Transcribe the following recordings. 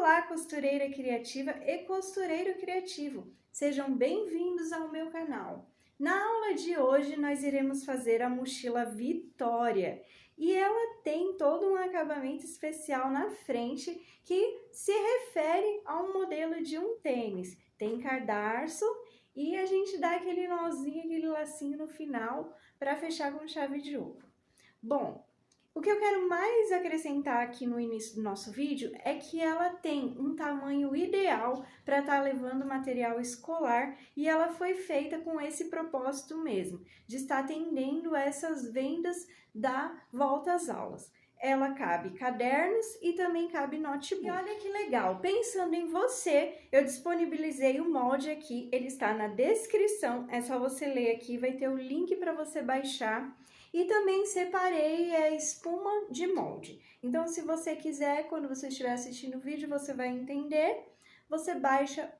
Olá, costureira criativa e costureiro criativo! Sejam bem-vindos ao meu canal. Na aula de hoje, nós iremos fazer a mochila Vitória e ela tem todo um acabamento especial na frente que se refere a um modelo de um tênis. Tem cadarço e a gente dá aquele nozinho, aquele lacinho no final para fechar com chave de ouro. Bom, o que eu quero mais acrescentar aqui no início do nosso vídeo é que ela tem um tamanho ideal para estar levando material escolar e ela foi feita com esse propósito mesmo, de estar atendendo essas vendas da volta às aulas. Ela cabe cadernos e também cabe notebook. E olha que legal, pensando em você, eu disponibilizei o molde aqui, ele está na descrição, é só você ler aqui, vai ter o link para você baixar. E também separei a espuma de molde. Então, se você quiser, quando você estiver assistindo o vídeo, você vai entender, você baixa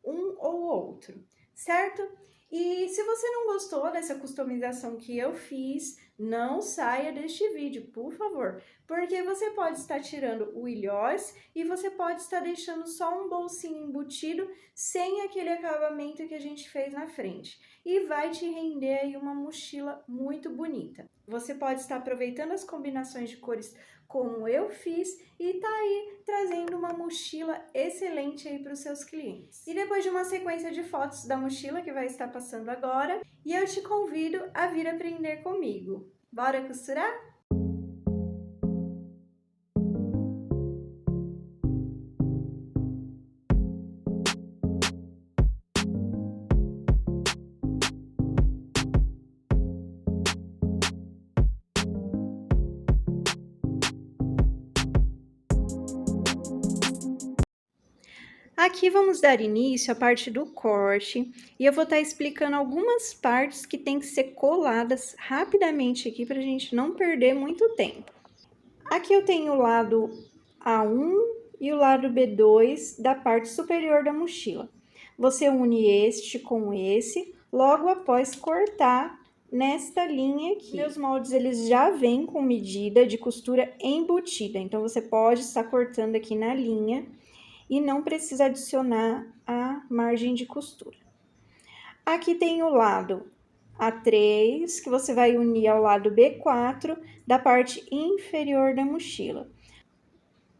um ou outro, certo? E se você não gostou dessa customização que eu fiz, não saia deste vídeo, por favor, porque você pode estar tirando o ilhós e você pode estar deixando só um bolsinho embutido sem aquele acabamento que a gente fez na frente. E vai te render aí uma mochila muito bonita. Você pode estar aproveitando as combinações de cores como eu fiz e tá aí trazendo uma mochila excelente aí para os seus clientes. E depois de uma sequência de fotos da mochila que vai estar passando agora, e eu te convido a vir aprender comigo. Bora costurar? Aqui vamos dar início à parte do corte e eu vou estar explicando algumas partes que tem que ser coladas rapidamente aqui para a gente não perder muito tempo. Aqui eu tenho o lado A1 e o lado B2 da parte superior da mochila. Você une este com esse logo após cortar nesta linha aqui. Meus moldes eles já vêm com medida de costura embutida, então você pode estar cortando aqui na linha e não precisa adicionar a margem de costura. Aqui tem o lado A3, que você vai unir ao lado B4 da parte inferior da mochila.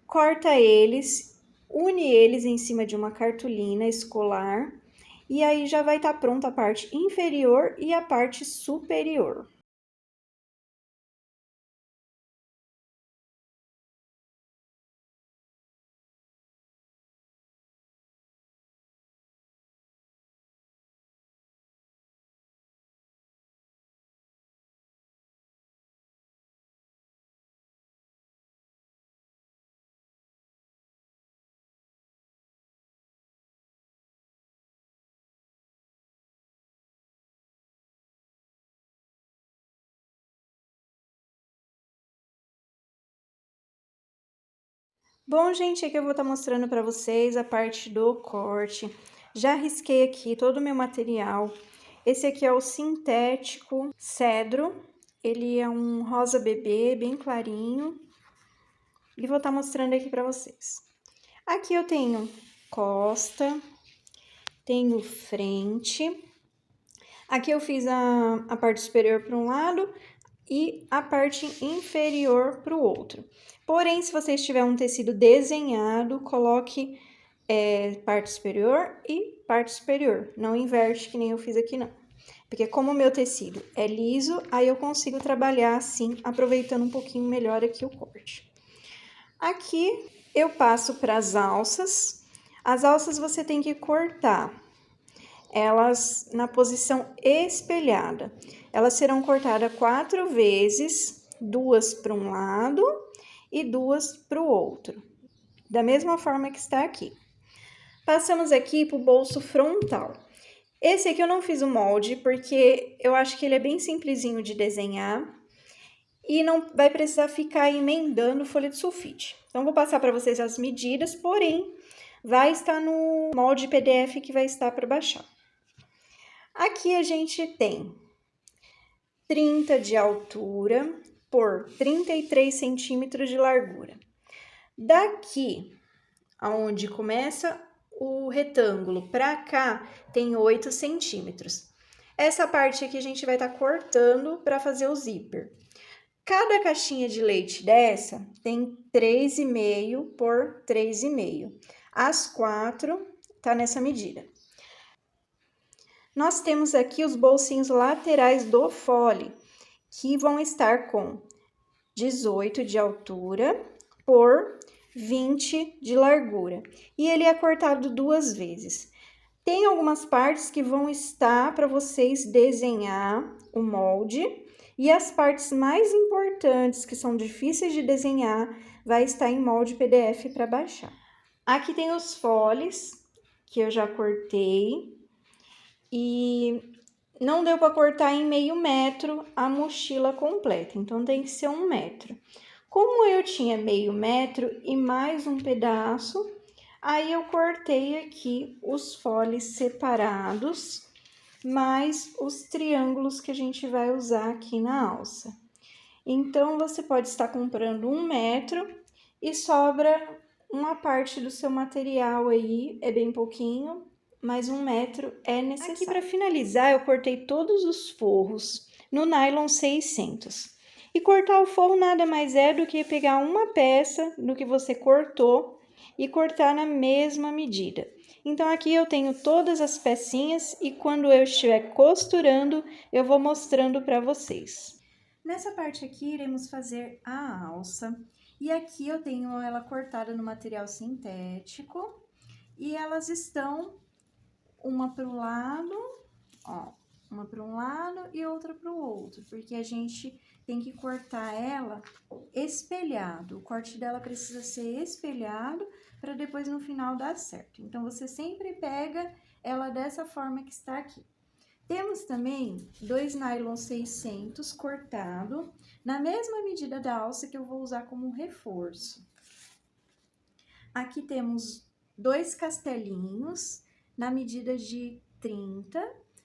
Corta eles, une eles em cima de uma cartolina escolar e aí já vai estar pronta a parte inferior e a parte superior. Bom, gente, aqui eu vou estar mostrando para vocês a parte do corte. Já risquei aqui todo o meu material. Esse aqui é o sintético cedro. Ele é um rosa bebê, bem clarinho. E vou estar mostrando aqui para vocês. Aqui eu tenho costa, tenho frente. Aqui eu fiz a parte superior para um lado e a parte inferior para o outro. Porém, se você tiver um tecido desenhado, coloque parte superior e parte superior. Não inverte, que nem eu fiz aqui, não. Porque como o meu tecido é liso, aí eu consigo trabalhar assim, aproveitando um pouquinho melhor aqui o corte. Aqui eu passo para as alças. As alças você tem que cortar elas na posição espelhada. Elas serão cortadas 4 vezes, 2 para um lado e 2 para o outro, da mesma forma que está aqui. Passamos aqui para o bolso frontal. Esse aqui eu não fiz o molde, porque eu acho que ele é bem simplesinho de desenhar e não vai precisar ficar emendando folha de sulfite. Então, vou passar para vocês as medidas, porém, vai estar no molde PDF que vai estar para baixar. Aqui a gente tem 30 de altura por 33 centímetros de largura. Daqui aonde começa o retângulo para cá, tem 8 centímetros. Essa parte aqui a gente vai estar cortando para fazer o zíper. Cada caixinha de leite dessa tem 3,5 por 3,5. As 4 tá nessa medida. Nós temos aqui os bolsinhos laterais do fole, que vão estar com 18 de altura por 20 de largura. E ele é cortado 2 vezes. Tem algumas partes que vão estar para vocês desenhar o molde, e as partes mais importantes, que são difíceis de desenhar, vai estar em molde PDF para baixar. Aqui tem os foles, que eu já cortei, e não deu para cortar em meio metro a mochila completa, então tem que ser 1 metro. Como eu tinha meio metro e mais um pedaço, aí eu cortei aqui os foles separados, mais os triângulos que a gente vai usar aqui na alça. Então, você pode estar comprando 1 metro e sobra uma parte do seu material aí, é bem pouquinho, mas 1 metro é necessário. Aqui, para finalizar, eu cortei todos os forros no nylon 600. E cortar o forro nada mais é do que pegar uma peça do que você cortou e cortar na mesma medida. Então, aqui eu tenho todas as pecinhas e quando eu estiver costurando, eu vou mostrando para vocês. Nessa parte aqui, iremos fazer a alça. E aqui eu tenho ela cortada no material sintético. E elas estão uma para o lado, ó, uma para um lado e outra para o outro. Porque a gente tem que cortar ela espelhado. O corte dela precisa ser espelhado para depois no final dar certo. Então, você sempre pega ela dessa forma que está aqui. Temos também 2 nylon 600 cortado na mesma medida da alça que eu vou usar como reforço. Aqui temos 2 castelinhos na medida de 30,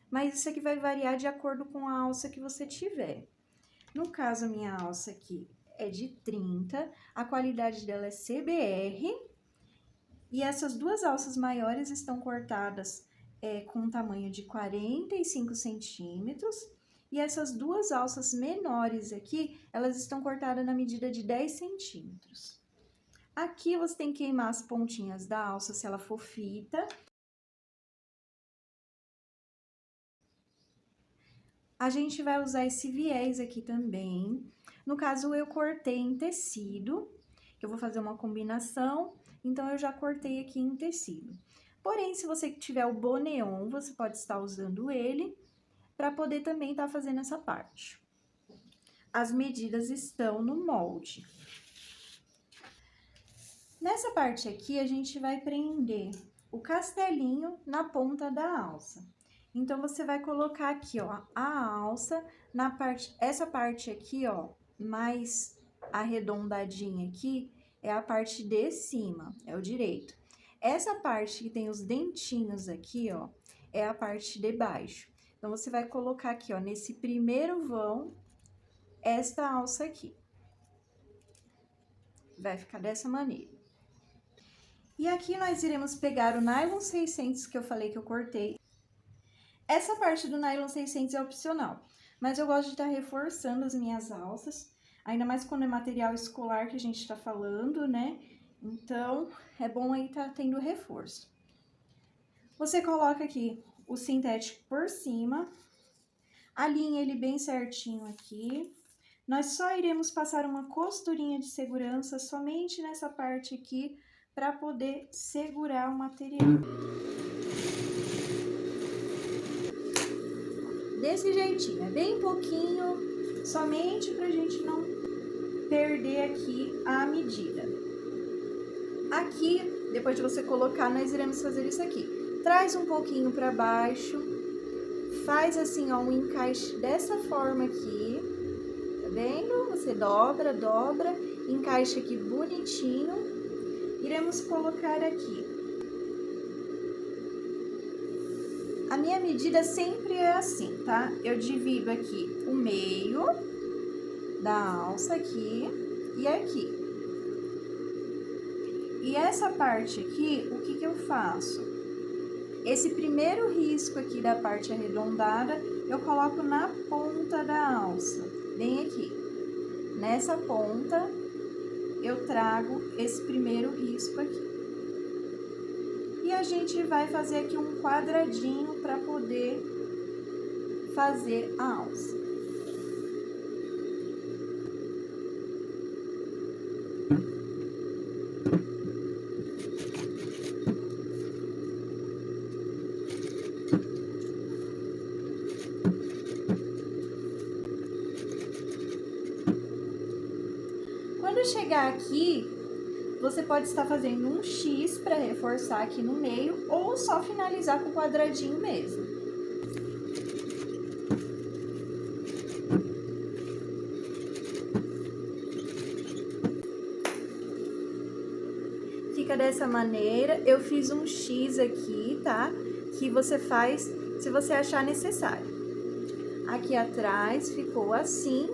mas isso aqui vai variar de acordo com a alça que você tiver. No caso, a minha alça aqui é de 30, a qualidade dela é CBR, e essas 2 alças maiores estão cortadas com um tamanho de 45 centímetros, e essas 2 alças menores aqui, elas estão cortadas na medida de 10 centímetros. Aqui você tem que queimar as pontinhas da alça se ela for fita. A gente vai usar esse viés aqui também. No caso, eu cortei em tecido, que eu vou fazer uma combinação, então eu já cortei aqui em tecido. Porém, se você tiver o boneon, você pode estar usando ele para poder também estar fazendo essa parte. As medidas estão no molde. Nessa parte aqui, a gente vai prender o castelinho na ponta da alça. Então, você vai colocar aqui, ó, a alça na parte, essa parte aqui, ó, mais arredondadinha aqui, é a parte de cima, é o direito. Essa parte que tem os dentinhos aqui, ó, é a parte de baixo. Então, você vai colocar aqui, ó, nesse primeiro vão, esta alça aqui. Vai ficar dessa maneira. E aqui nós iremos pegar o nylon 600 que eu falei que eu cortei. Essa parte do nylon 600 é opcional, mas eu gosto de estar reforçando as minhas alças, ainda mais quando é material escolar que a gente está falando, né? Então, é bom aí estar tendo reforço. Você coloca aqui o sintético por cima, alinha ele bem certinho aqui. Nós só iremos passar uma costurinha de segurança somente nessa parte aqui, para poder segurar o material. Desse jeitinho, é bem pouquinho, somente pra gente não perder aqui a medida. Aqui, depois de você colocar, nós iremos fazer isso aqui. Traz um pouquinho pra baixo, faz assim, ó, um encaixe dessa forma aqui, tá vendo? Você dobra, dobra, encaixa aqui bonitinho. Iremos colocar aqui. A minha medida sempre é assim, tá? Eu divido aqui o meio da alça aqui e aqui. E essa parte aqui, o que que eu faço? Esse primeiro risco aqui da parte arredondada, eu coloco na ponta da alça, bem aqui. Nessa ponta, eu trago esse primeiro risco aqui. E a gente vai fazer aqui um quadradinho para poder fazer a alça. Quando chegar aqui, você pode estar fazendo um X para reforçar aqui no meio ou só finalizar com o quadradinho mesmo. Fica dessa maneira, eu fiz um X aqui, tá? Que você faz se você achar necessário. Aqui atrás ficou assim,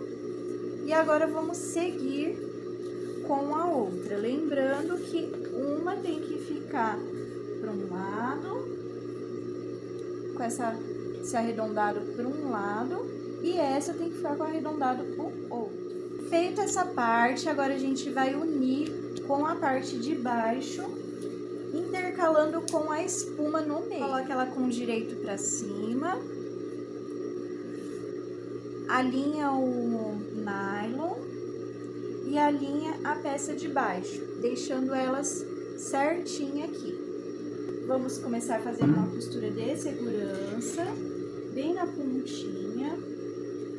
e agora vamos seguir com a outra. Lembrando que uma tem que ficar para um lado, com esse arredondado para um lado, e essa tem que ficar com arredondado para o outro. Feito essa parte, agora a gente vai unir com a parte de baixo, intercalando com a espuma no meio. Coloca ela com o direito para cima, alinha o nylon e alinha a peça de baixo, deixando elas certinha aqui. Vamos começar fazendo uma costura de segurança, bem na pontinha,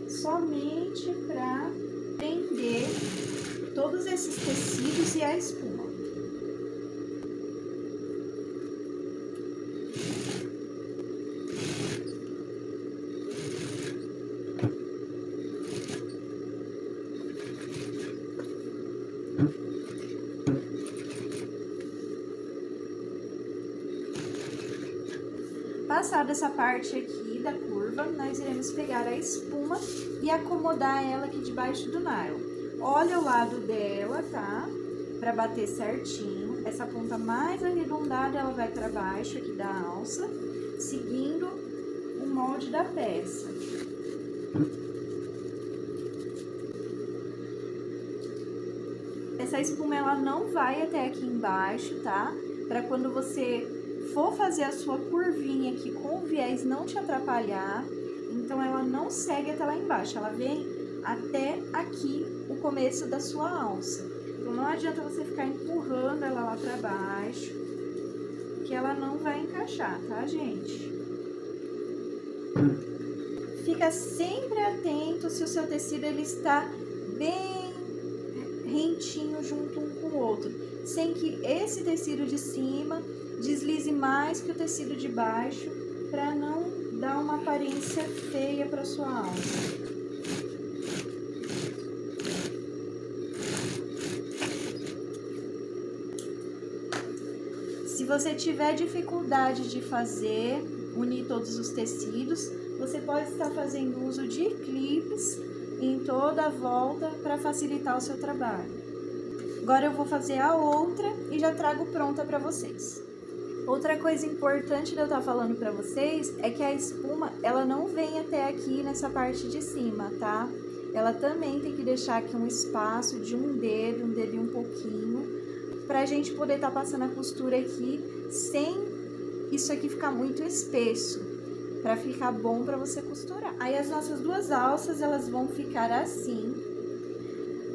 somente para prender todos esses tecidos e a espuma. Passada essa parte aqui da curva, nós iremos pegar a espuma e acomodar ela aqui debaixo do nylon. Olha o lado dela, tá? Pra bater certinho. Essa ponta mais arredondada, ela vai pra baixo aqui da alça, seguindo o molde da peça. Essa espuma, ela não vai até aqui embaixo, tá? Pra quando você for fazer a sua curvinha aqui com o viés não te atrapalhar, então ela não segue até lá embaixo, ela vem até aqui o começo da sua alça. Então não adianta você ficar empurrando ela lá pra baixo, que ela não vai encaixar, tá, gente? Fica sempre atento se o seu tecido ele está bem rentinho junto um com o outro, sem que esse tecido de cima deslize mais que o tecido de baixo, para não dar uma aparência feia para sua alça. Se você tiver dificuldade de unir todos os tecidos, você pode estar fazendo uso de clipes em toda a volta para facilitar o seu trabalho. Agora eu vou fazer a outra e já trago pronta para vocês. Outra coisa importante de eu estar falando para vocês é que a espuma, ela não vem até aqui nessa parte de cima, tá? Ela também tem que deixar aqui um espaço de um dedo e um pouquinho, pra gente poder estar passando a costura aqui sem isso aqui ficar muito espesso, pra ficar bom pra você costurar. Aí as nossas duas alças, elas vão ficar assim.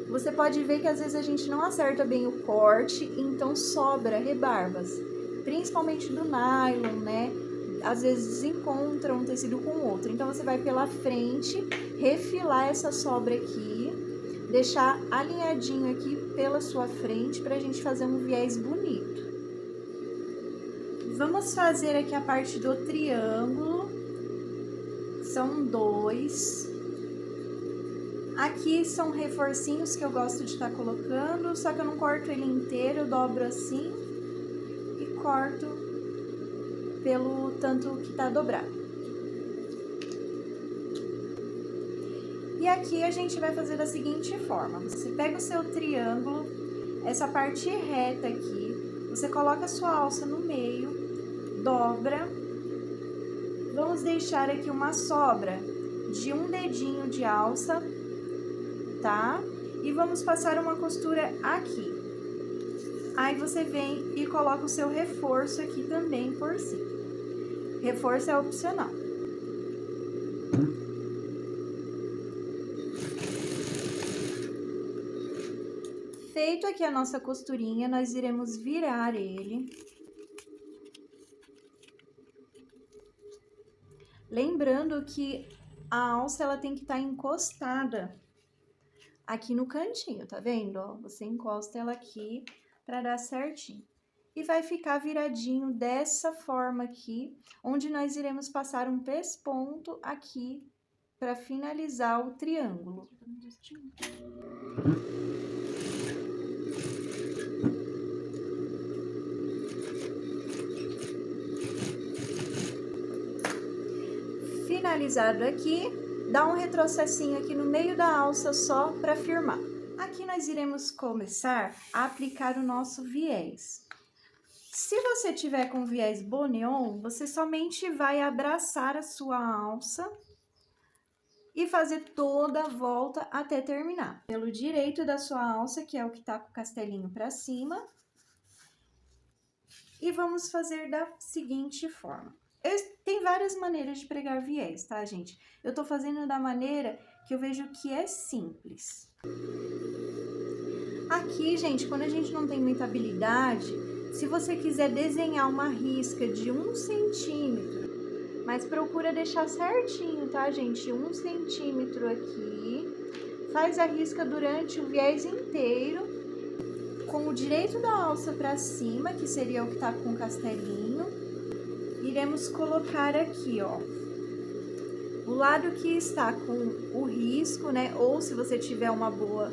Você pode ver que às vezes a gente não acerta bem o corte, então sobra rebarbas. Principalmente do nylon, né? Às vezes desencontra um tecido com o outro. Então, você vai pela frente, refilar essa sobra aqui, deixar alinhadinho aqui pela sua frente pra gente fazer um viés bonito. Vamos fazer aqui a parte do triângulo. São 2. Aqui são reforcinhos que eu gosto de estar colocando, só que eu não corto ele inteiro, eu dobro assim. Corto pelo tanto que tá dobrado. E aqui a gente vai fazer da seguinte forma: você pega o seu triângulo, essa parte reta aqui, Você coloca a sua alça no meio, dobra. Vamos deixar aqui uma sobra de um dedinho de alça, tá? E vamos passar uma costura aqui. Aí você vem e coloca o seu reforço aqui também por cima. Reforço é opcional. Feito aqui a nossa costurinha, nós iremos virar ele. Lembrando que a alça, ela tem que estar encostada aqui no cantinho, tá vendo? Ó, você encosta ela aqui para dar certinho. E vai ficar viradinho dessa forma aqui, onde nós iremos passar um pesponto aqui para finalizar o triângulo. Finalizado aqui, dá um retrocessinho aqui no meio da alça só para firmar. Aqui nós iremos começar a aplicar o nosso viés. Se você tiver com viés boneon, você somente vai abraçar a sua alça e fazer toda a volta até terminar. Pelo direito da sua alça, que é o que tá com o castelinho para cima. E vamos fazer da seguinte forma. Tem várias maneiras de pregar viés, tá, gente? Eu tô fazendo da maneira que eu vejo que é simples. Aqui, gente, quando a gente não tem muita habilidade, se você quiser desenhar uma risca de 1 centímetro, mas procura deixar certinho, tá, gente? 1 centímetro aqui, faz a risca durante o viés inteiro, com o direito da alça para cima, que seria o que tá com o castelinho. Iremos colocar aqui, ó, o lado que está com o risco, né? Ou se você tiver uma boa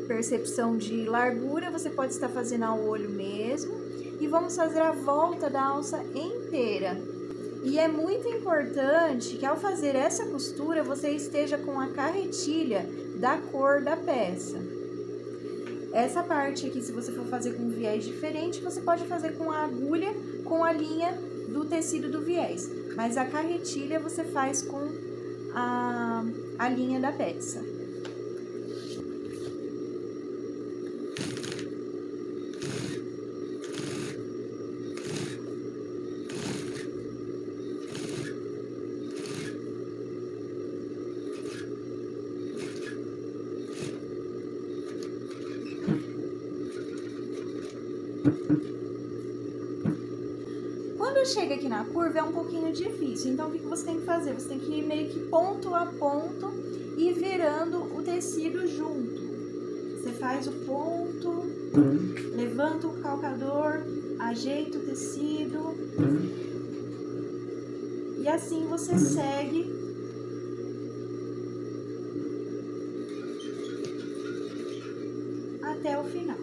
percepção de largura, você pode estar fazendo ao olho mesmo. E vamos fazer a volta da alça inteira. E é muito importante que ao fazer essa costura, você esteja com a carretilha da cor da peça. Essa parte aqui, se você for fazer com viés diferente, você pode fazer com a agulha, com a linha do tecido do viés. Mas a carretilha você faz com a linha da peça. Quando chega aqui na curva é um pouquinho difícil, então o que você tem que fazer? Você tem que ir meio que ponto a ponto e virando o tecido junto. Você faz o ponto, levanta o calcador, ajeita o tecido e assim você segue até o final.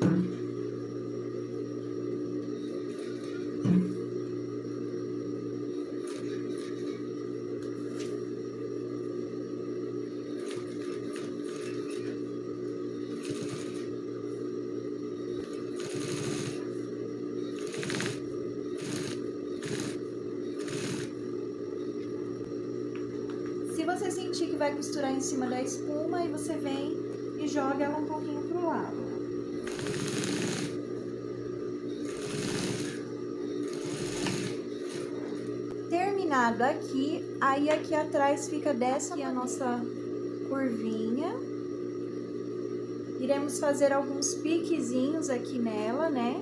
Se você sentir que vai costurar em cima da espuma, aí você vem e joga ela um pouquinho pro lado. Terminado aqui, aí aqui atrás fica dessa aqui a nossa curvinha. Iremos fazer alguns piquezinhos aqui nela, né?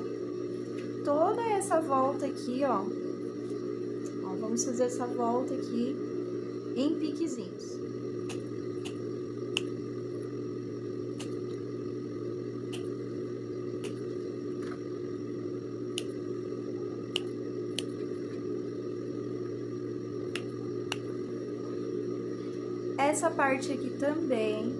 Toda essa volta aqui, ó. Vamos fazer essa volta aqui em piquezinhos. Essa parte aqui também.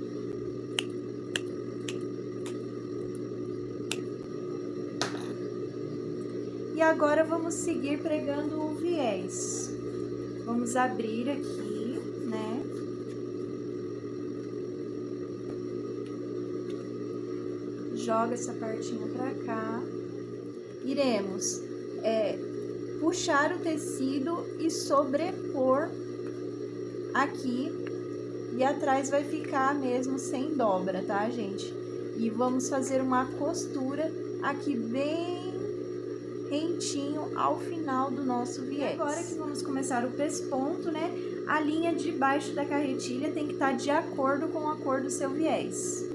E agora vamos seguir pregando o viés. Vamos abrir aqui, né? Joga essa partinha pra cá. iremos puxar o tecido e sobrepor aqui, e atrás vai ficar mesmo sem dobra, tá, gente? E vamos fazer uma costura aqui bem rentinho ao final do nosso viés. E agora que vamos começar o pesponto, né? A linha de baixo da carretilha tem que estar de acordo com a cor do seu viés.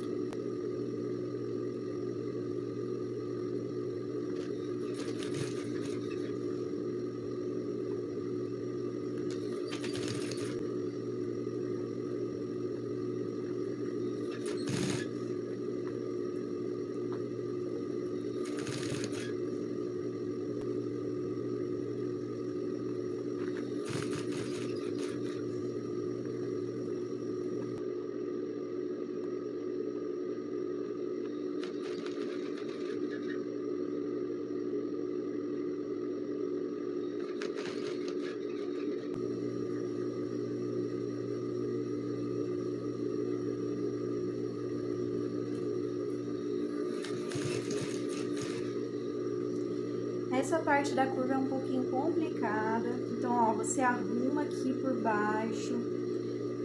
Essa parte da curva é um pouquinho complicada, então, ó, você arruma aqui por baixo,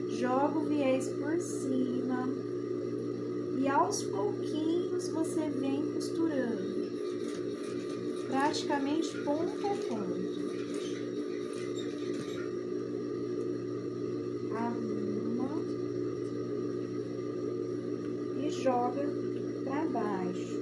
joga o viés por cima e aos pouquinhos você vem costurando, praticamente ponto a ponto. Arruma e joga pra baixo.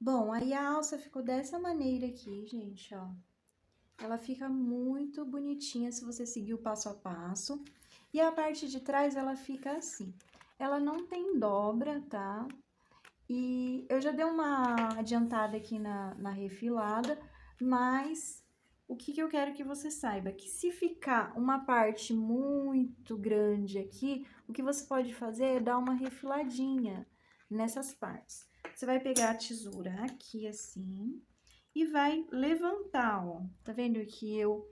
Bom, aí a alça ficou dessa maneira aqui, gente, ó. Ela fica muito bonitinha se você seguir o passo a passo. E a parte de trás, ela fica assim. Ela não tem dobra, tá? E eu já dei uma adiantada aqui na refilada, mas o que eu quero que você saiba? Que se ficar uma parte muito grande aqui, o que você pode fazer é dar uma refiladinha nessas partes. Você vai pegar a tesoura aqui assim e vai levantar, ó. Tá vendo que eu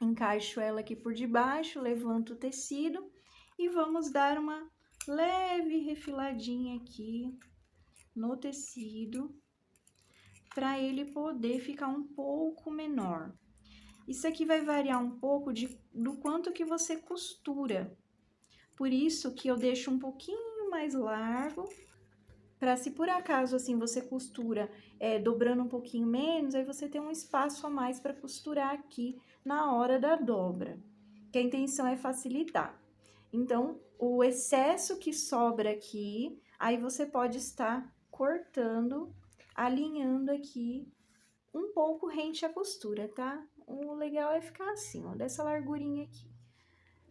encaixo ela aqui por debaixo, levanto o tecido e vamos dar uma leve refiladinha aqui no tecido para ele poder ficar um pouco menor. Isso aqui vai variar um pouco do quanto que você costura. Por isso que eu deixo um pouquinho mais largo, para se por acaso assim você costura dobrando um pouquinho menos, aí você tem um espaço a mais para costurar aqui na hora da dobra, que a intenção é facilitar. Então, o excesso que sobra aqui, aí você pode estar cortando, alinhando aqui um pouco rente à costura, tá? O legal é ficar assim, ó, dessa largurinha aqui.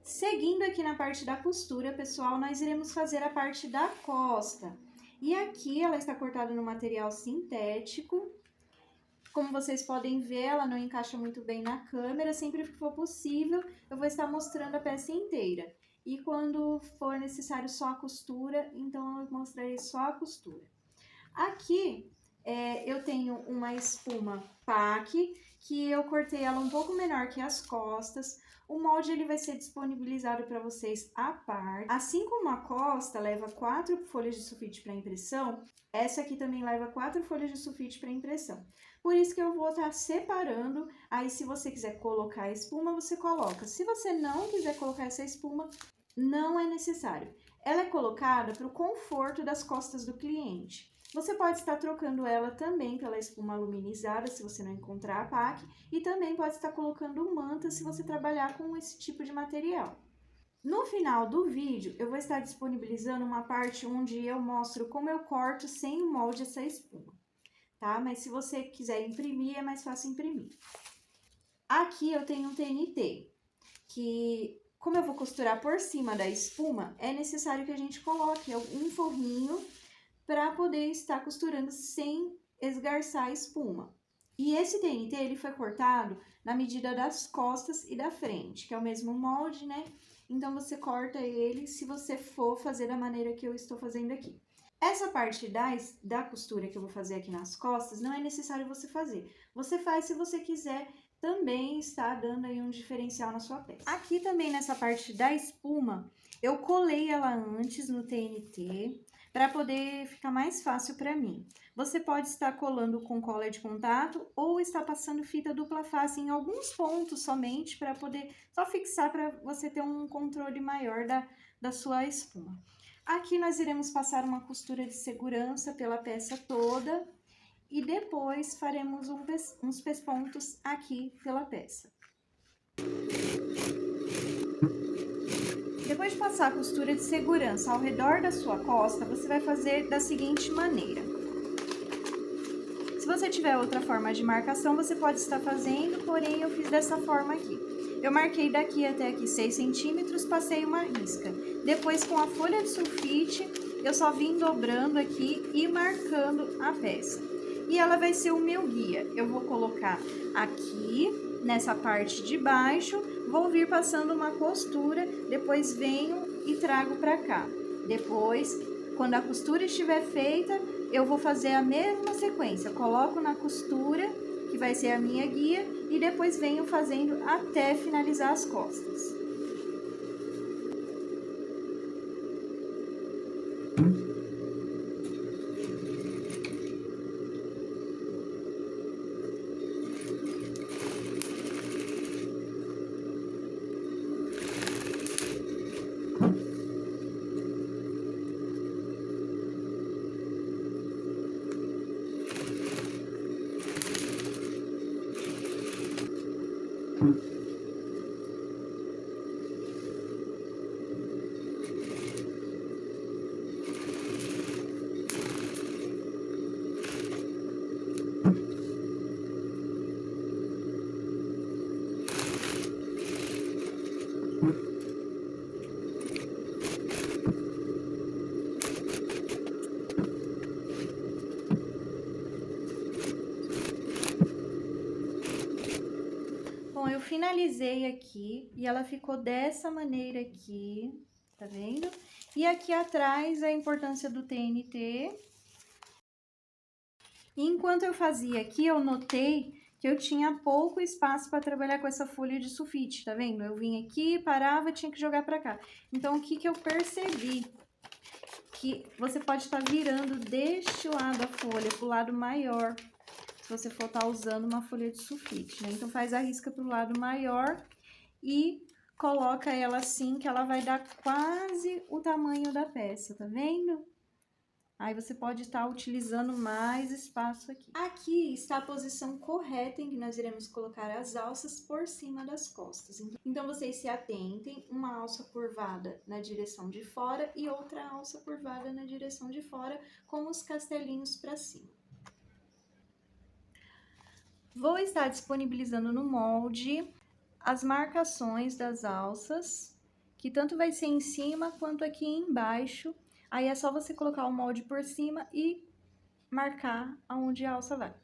Seguindo aqui na parte da costura, pessoal, nós iremos fazer a parte da costa. E aqui ela está cortada no material sintético. Como vocês podem ver, ela não encaixa muito bem na câmera. Sempre que for possível, eu vou estar mostrando a peça inteira. E quando for necessário só a costura, então eu mostrarei só a costura. Aqui eu tenho uma espuma PAC, que eu cortei ela um pouco menor que as costas. O molde ele vai ser disponibilizado para vocês à parte. Assim como a costa leva 4 folhas de sulfite para impressão, essa aqui também leva 4 folhas de sulfite para impressão. Por isso que eu vou estar separando. Aí, se você quiser colocar a espuma, você coloca. Se você não quiser colocar essa espuma, não é necessário. Ela é colocada para o conforto das costas do cliente. Você pode estar trocando ela também pela espuma aluminizada, se você não encontrar a PAC, e também pode estar colocando manta se você trabalhar com esse tipo de material. No final do vídeo, eu vou estar disponibilizando uma parte onde eu mostro como eu corto sem o molde essa espuma, tá? Mas se você quiser imprimir, é mais fácil imprimir. Aqui eu tenho um TNT, que como eu vou costurar por cima da espuma, é necessário que a gente coloque um forrinho para poder estar costurando sem esgarçar a espuma. E esse TNT, ele foi cortado na medida das costas e da frente, que é o mesmo molde, né? Então, você corta ele se você for fazer da maneira que eu estou fazendo aqui. Essa parte da costura que eu vou fazer aqui nas costas, não é necessário você fazer. Você faz se você quiser também estar dando aí um diferencial na sua peça. Aqui também nessa parte da espuma, eu colei ela antes no TNT, para poder ficar mais fácil para mim. Você pode estar colando com cola de contato ou estar passando fita dupla face em alguns pontos somente para poder só fixar para você ter um controle maior da sua espuma. Aqui nós iremos passar uma costura de segurança pela peça toda e depois faremos uns pespontos aqui pela peça. Depois de passar a costura de segurança ao redor da sua costa, você vai fazer da seguinte maneira. Se você tiver outra forma de marcação, você pode estar fazendo, porém eu fiz dessa forma aqui. Eu marquei daqui até aqui 6 centímetros, passei uma risca. Depois, com a folha de sulfite, eu só vim dobrando aqui e marcando a peça. E ela vai ser o meu guia. Eu vou colocar aqui, nessa parte de baixo, vou vir passando uma costura, depois venho e trago pra cá. Depois, quando a costura estiver feita, eu vou fazer a mesma sequência. Coloco na costura, que vai ser a minha guia, e depois venho fazendo até finalizar as costas. Bom, eu finalizei aqui e ela ficou dessa maneira aqui, tá vendo? E aqui atrás a importância do TNT. E enquanto eu fazia aqui, eu notei que eu tinha pouco espaço para trabalhar com essa folha de sulfite, tá vendo? Eu vim aqui, parava, tinha que jogar para cá. Então, o que que eu percebi? Que você pode estar virando deste lado a folha pro lado maior, se você for estar usando uma folha de sulfite, né? Então, faz a risca pro lado maior e coloca ela assim, que ela vai dar quase o tamanho da peça, tá vendo? Aí, você pode estar utilizando mais espaço aqui. Aqui está a posição correta em que nós iremos colocar as alças por cima das costas. Então, vocês se atentem, uma alça curvada na direção de fora e outra alça curvada na direção de fora, com os castelinhos para cima. Vou estar disponibilizando no molde as marcações das alças, que tanto vai ser em cima quanto aqui embaixo. Aí, é só você colocar o molde por cima e marcar aonde a alça vai.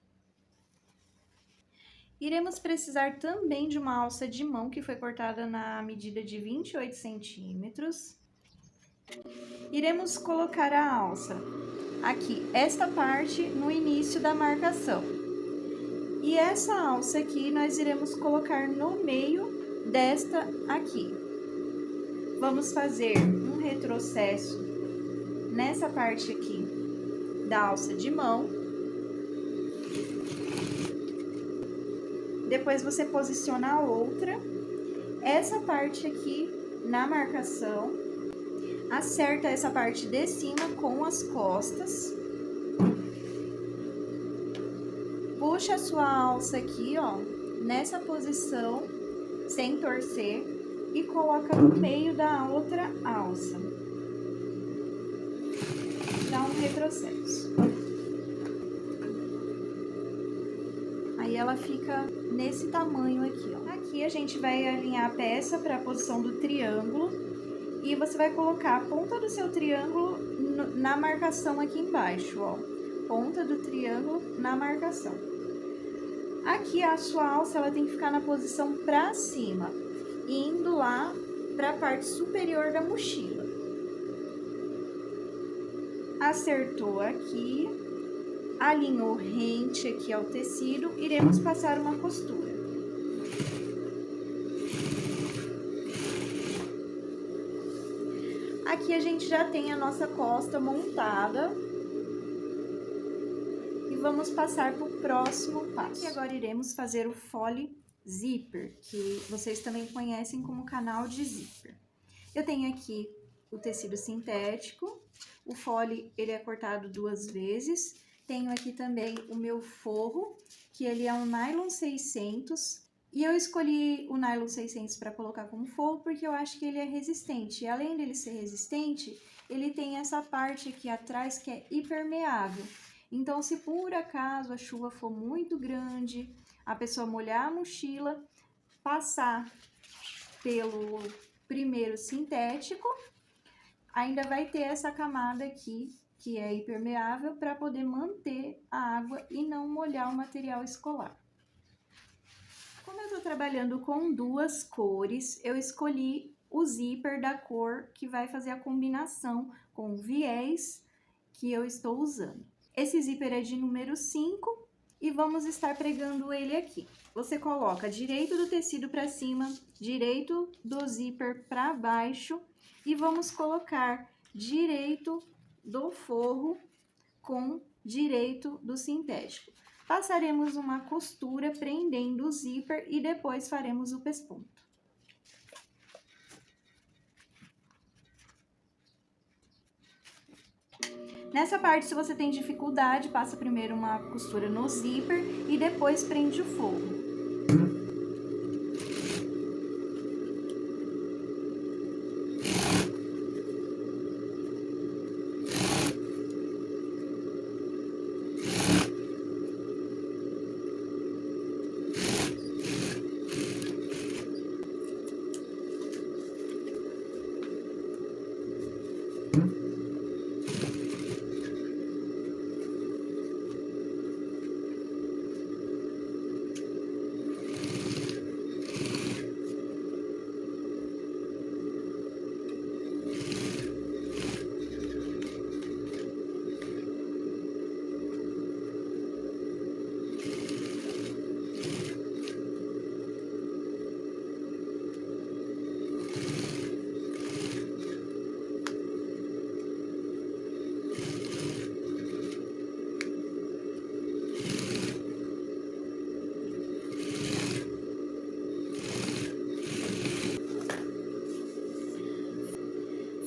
Iremos precisar também de uma alça de mão, que foi cortada na medida de 28 centímetros. Iremos colocar a alça aqui, esta parte, no início da marcação. E essa alça aqui nós iremos colocar no meio desta aqui. Vamos fazer um retrocesso nessa parte aqui da alça de mão. Depois você posiciona a outra, essa parte aqui na marcação, acerta essa parte de cima com as costas. Puxa a sua alça aqui, ó, nessa posição, sem torcer, e coloca no meio da outra alça. Dá um retrocesso. Aí ela fica nesse tamanho aqui, ó. Aqui a gente vai alinhar a peça para a posição do triângulo e você vai colocar a ponta do seu triângulo na marcação aqui embaixo, ó. Ponta do triângulo na marcação. Aqui a sua alça ela tem que ficar na posição para cima, indo lá para a parte superior da mochila. Acertou aqui, alinhou rente aqui ao tecido, iremos passar uma costura. Aqui a gente já tem a nossa costa montada. E vamos passar para o próximo passo. E agora iremos fazer o fole zíper, que vocês também conhecem como canal de zíper. Eu tenho aqui o tecido sintético, o fole ele é cortado 2 vezes. Tenho aqui também o meu forro, que ele é um nylon 600. E eu escolhi o nylon 600 para colocar como forro porque eu acho que ele é resistente. E além dele ser resistente, ele tem essa parte aqui atrás que é impermeável. Então, se por acaso a chuva for muito grande, a pessoa molhar a mochila, passar pelo primeiro sintético, ainda vai ter essa camada aqui, que é impermeável, para poder manter a água e não molhar o material escolar. Como eu tô trabalhando com 2 cores, eu escolhi o zíper da cor que vai fazer a combinação com o viés que eu estou usando. Esse zíper é de número 5 e vamos estar pregando ele aqui. Você coloca direito do tecido para cima, direito do zíper para baixo e vamos colocar direito do forro com direito do sintético. Passaremos uma costura prendendo o zíper e depois faremos o pesponto. Nessa parte, se você tem dificuldade, passa primeiro uma costura no zíper e depois prende o forro.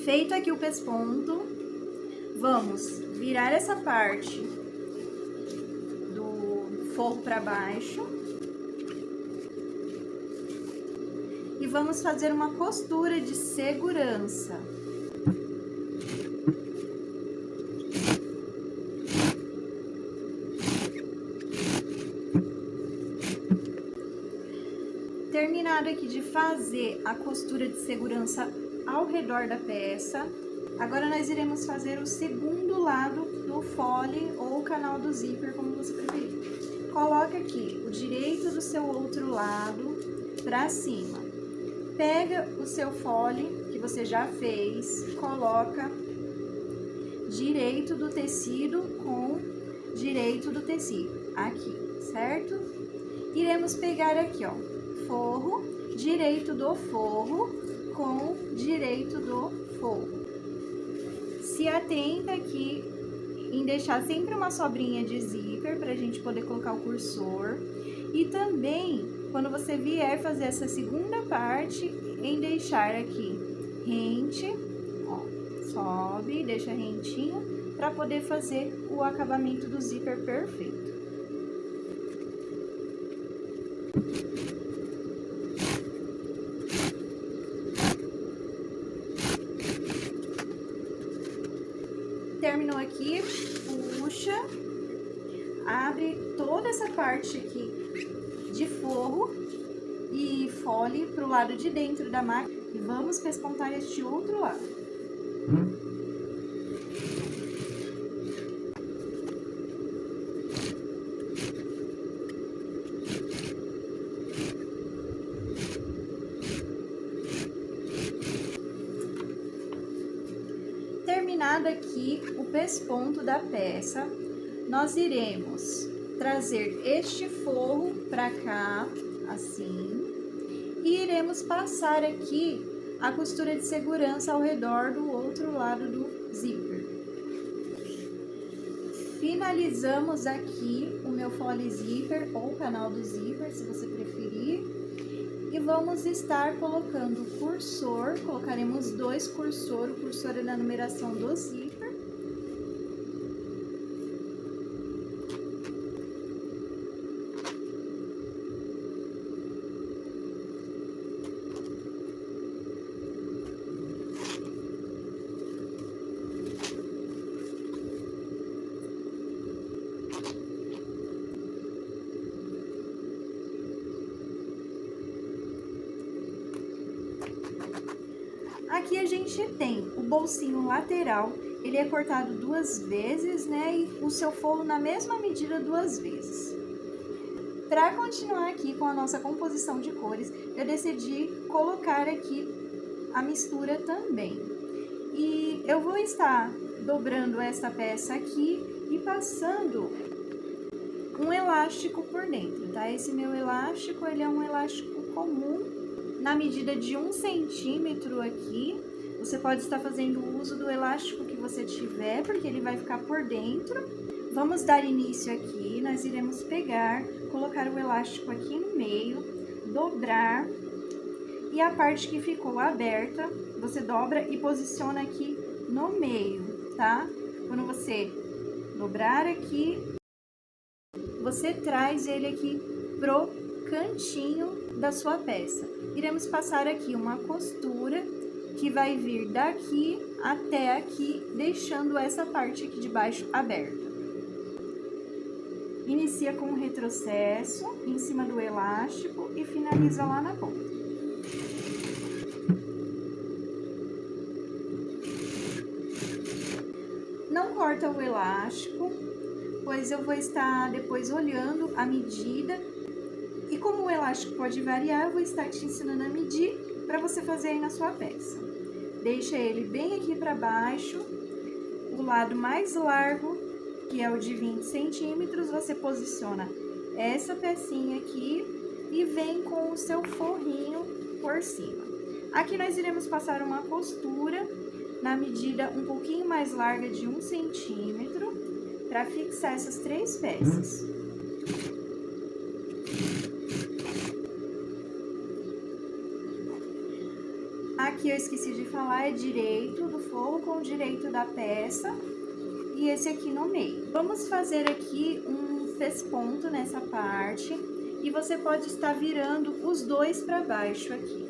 Feito aqui o pesponto, vamos virar essa parte do forro para baixo e vamos fazer uma costura de segurança. Terminado aqui de fazer a costura de segurança ao redor da peça, agora nós iremos fazer o segundo lado do fole ou canal do zíper, como você preferir. Coloca aqui o direito do seu outro lado para cima. Pega o seu fole que você já fez, coloca direito do tecido com direito do tecido, aqui, certo? iremos pegar aqui, ó, forro, direito do forro com direito do forro. Se atenta aqui em deixar sempre uma sobrinha de zíper pra gente poder colocar o cursor. E também, quando você vier fazer essa segunda parte, em deixar aqui rente, ó, sobe, deixa rentinho, pra poder fazer o acabamento do zíper perfeito. Terminou aqui, puxa, abre toda essa parte aqui de forro e fole para o lado de dentro da máquina e vamos pespontar este outro lado. Terminado aqui o pesponto da peça, nós iremos trazer este forro para cá, assim, e iremos passar aqui a costura de segurança ao redor do outro lado do zíper. Finalizamos aqui o meu fole zíper ou canal do zíper, se você preferir. E vamos estar colocando o cursor, colocaremos 2 cursores, o cursor é na numeração do zíper. Aqui a gente tem o bolsinho lateral, ele é cortado 2 vezes, né? E o seu forro na mesma medida 2 vezes. Para continuar aqui com a nossa composição de cores, eu decidi colocar aqui a mistura também. E eu vou estar dobrando esta peça aqui e passando um elástico por dentro, tá? Esse meu elástico, ele é um elástico comum, na medida de 1 centímetro aqui. Você pode estar fazendo uso do elástico que você tiver, porque ele vai ficar por dentro. Vamos dar início aqui, nós iremos pegar, colocar o elástico aqui no meio, dobrar, e a parte que ficou aberta, você dobra e posiciona aqui no meio, tá? Quando você dobrar aqui, você traz ele aqui pro cantinho da sua peça. Iremos passar aqui uma costura que vai vir daqui até aqui, deixando essa parte aqui de baixo aberta. Inicia com um retrocesso em cima do elástico e finaliza lá na ponta. Não corta o elástico, pois eu vou estar depois olhando a medida. E como o elástico pode variar, eu vou estar te ensinando a medir para você fazer aí na sua peça. Deixa ele bem aqui para baixo, o lado mais largo, que é o de 20 centímetros, você posiciona essa pecinha aqui e vem com o seu forrinho por cima. Aqui nós iremos passar uma costura na medida um pouquinho mais larga de 1 centímetro para fixar essas 3 peças. Aqui eu esqueci de falar, é direito do forro com direito da peça e esse aqui no meio. Vamos fazer aqui um pesponto nessa parte e você pode estar virando os 2 para baixo aqui.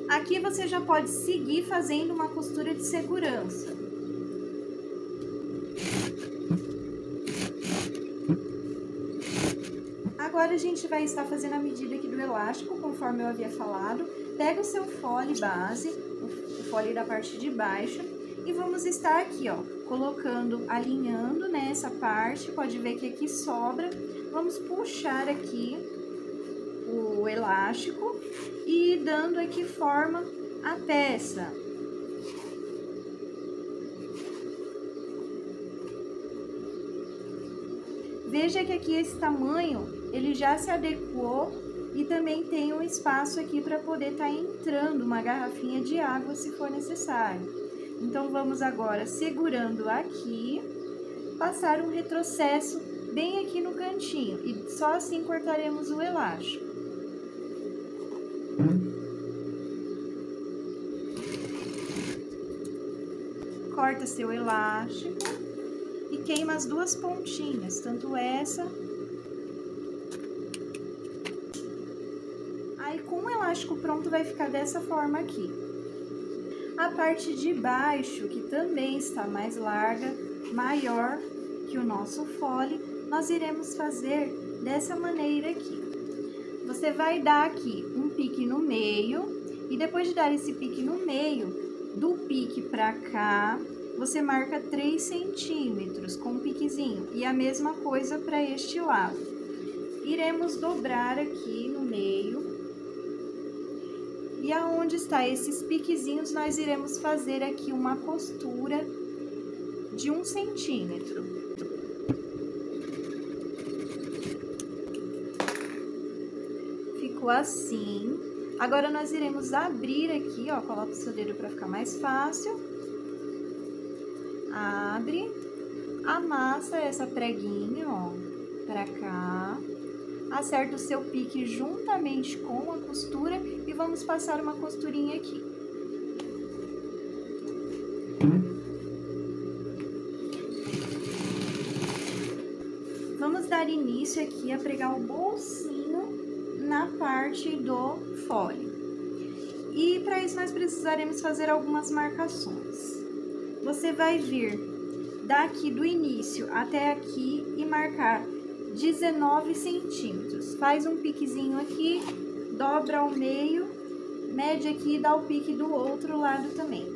Aqui você já pode seguir fazendo uma costura de segurança. Agora a gente vai estar fazendo a medida aqui do elástico, conforme eu havia falado. Pega o seu fole base, o fole da parte de baixo, e vamos estar aqui, ó, colocando, alinhando, né, essa parte. Pode ver que aqui sobra. Vamos puxar aqui o elástico e ir dando aqui forma à peça. Veja que aqui esse tamanho, ele já se adequou e também tem um espaço aqui para poder estar entrando uma garrafinha de água se for necessário. Então, vamos agora, segurando aqui, passar um retrocesso bem aqui no cantinho e só assim cortaremos o elástico. Corta seu elástico e queima as duas pontinhas, tanto essa. Aí, com o elástico pronto, vai ficar dessa forma aqui. A parte de baixo, que também está mais larga, maior que o nosso fole, nós iremos fazer dessa maneira aqui. Você vai dar aqui um pique no meio, e depois de dar esse pique no meio, do pique pra cá, você marca 3 centímetros com um piquezinho, e a mesma coisa para este lado. Iremos dobrar aqui no meio, e aonde está esses piquezinhos, nós iremos fazer aqui uma costura de 1 centímetro. Ficou assim. Agora, nós iremos abrir aqui, ó, coloca o seu dedo para ficar mais fácil. Abre, amassa essa preguinha, ó, para cá. Acerta o seu pique juntamente com a costura e vamos passar uma costurinha aqui. Vamos dar início aqui a pregar o bolsinho na parte do fole. E para isso nós precisaremos fazer algumas marcações. Você vai vir daqui do início até aqui e marcar 19 centímetros. Faz um piquezinho aqui, dobra ao meio, mede aqui e dá o pique do outro lado também.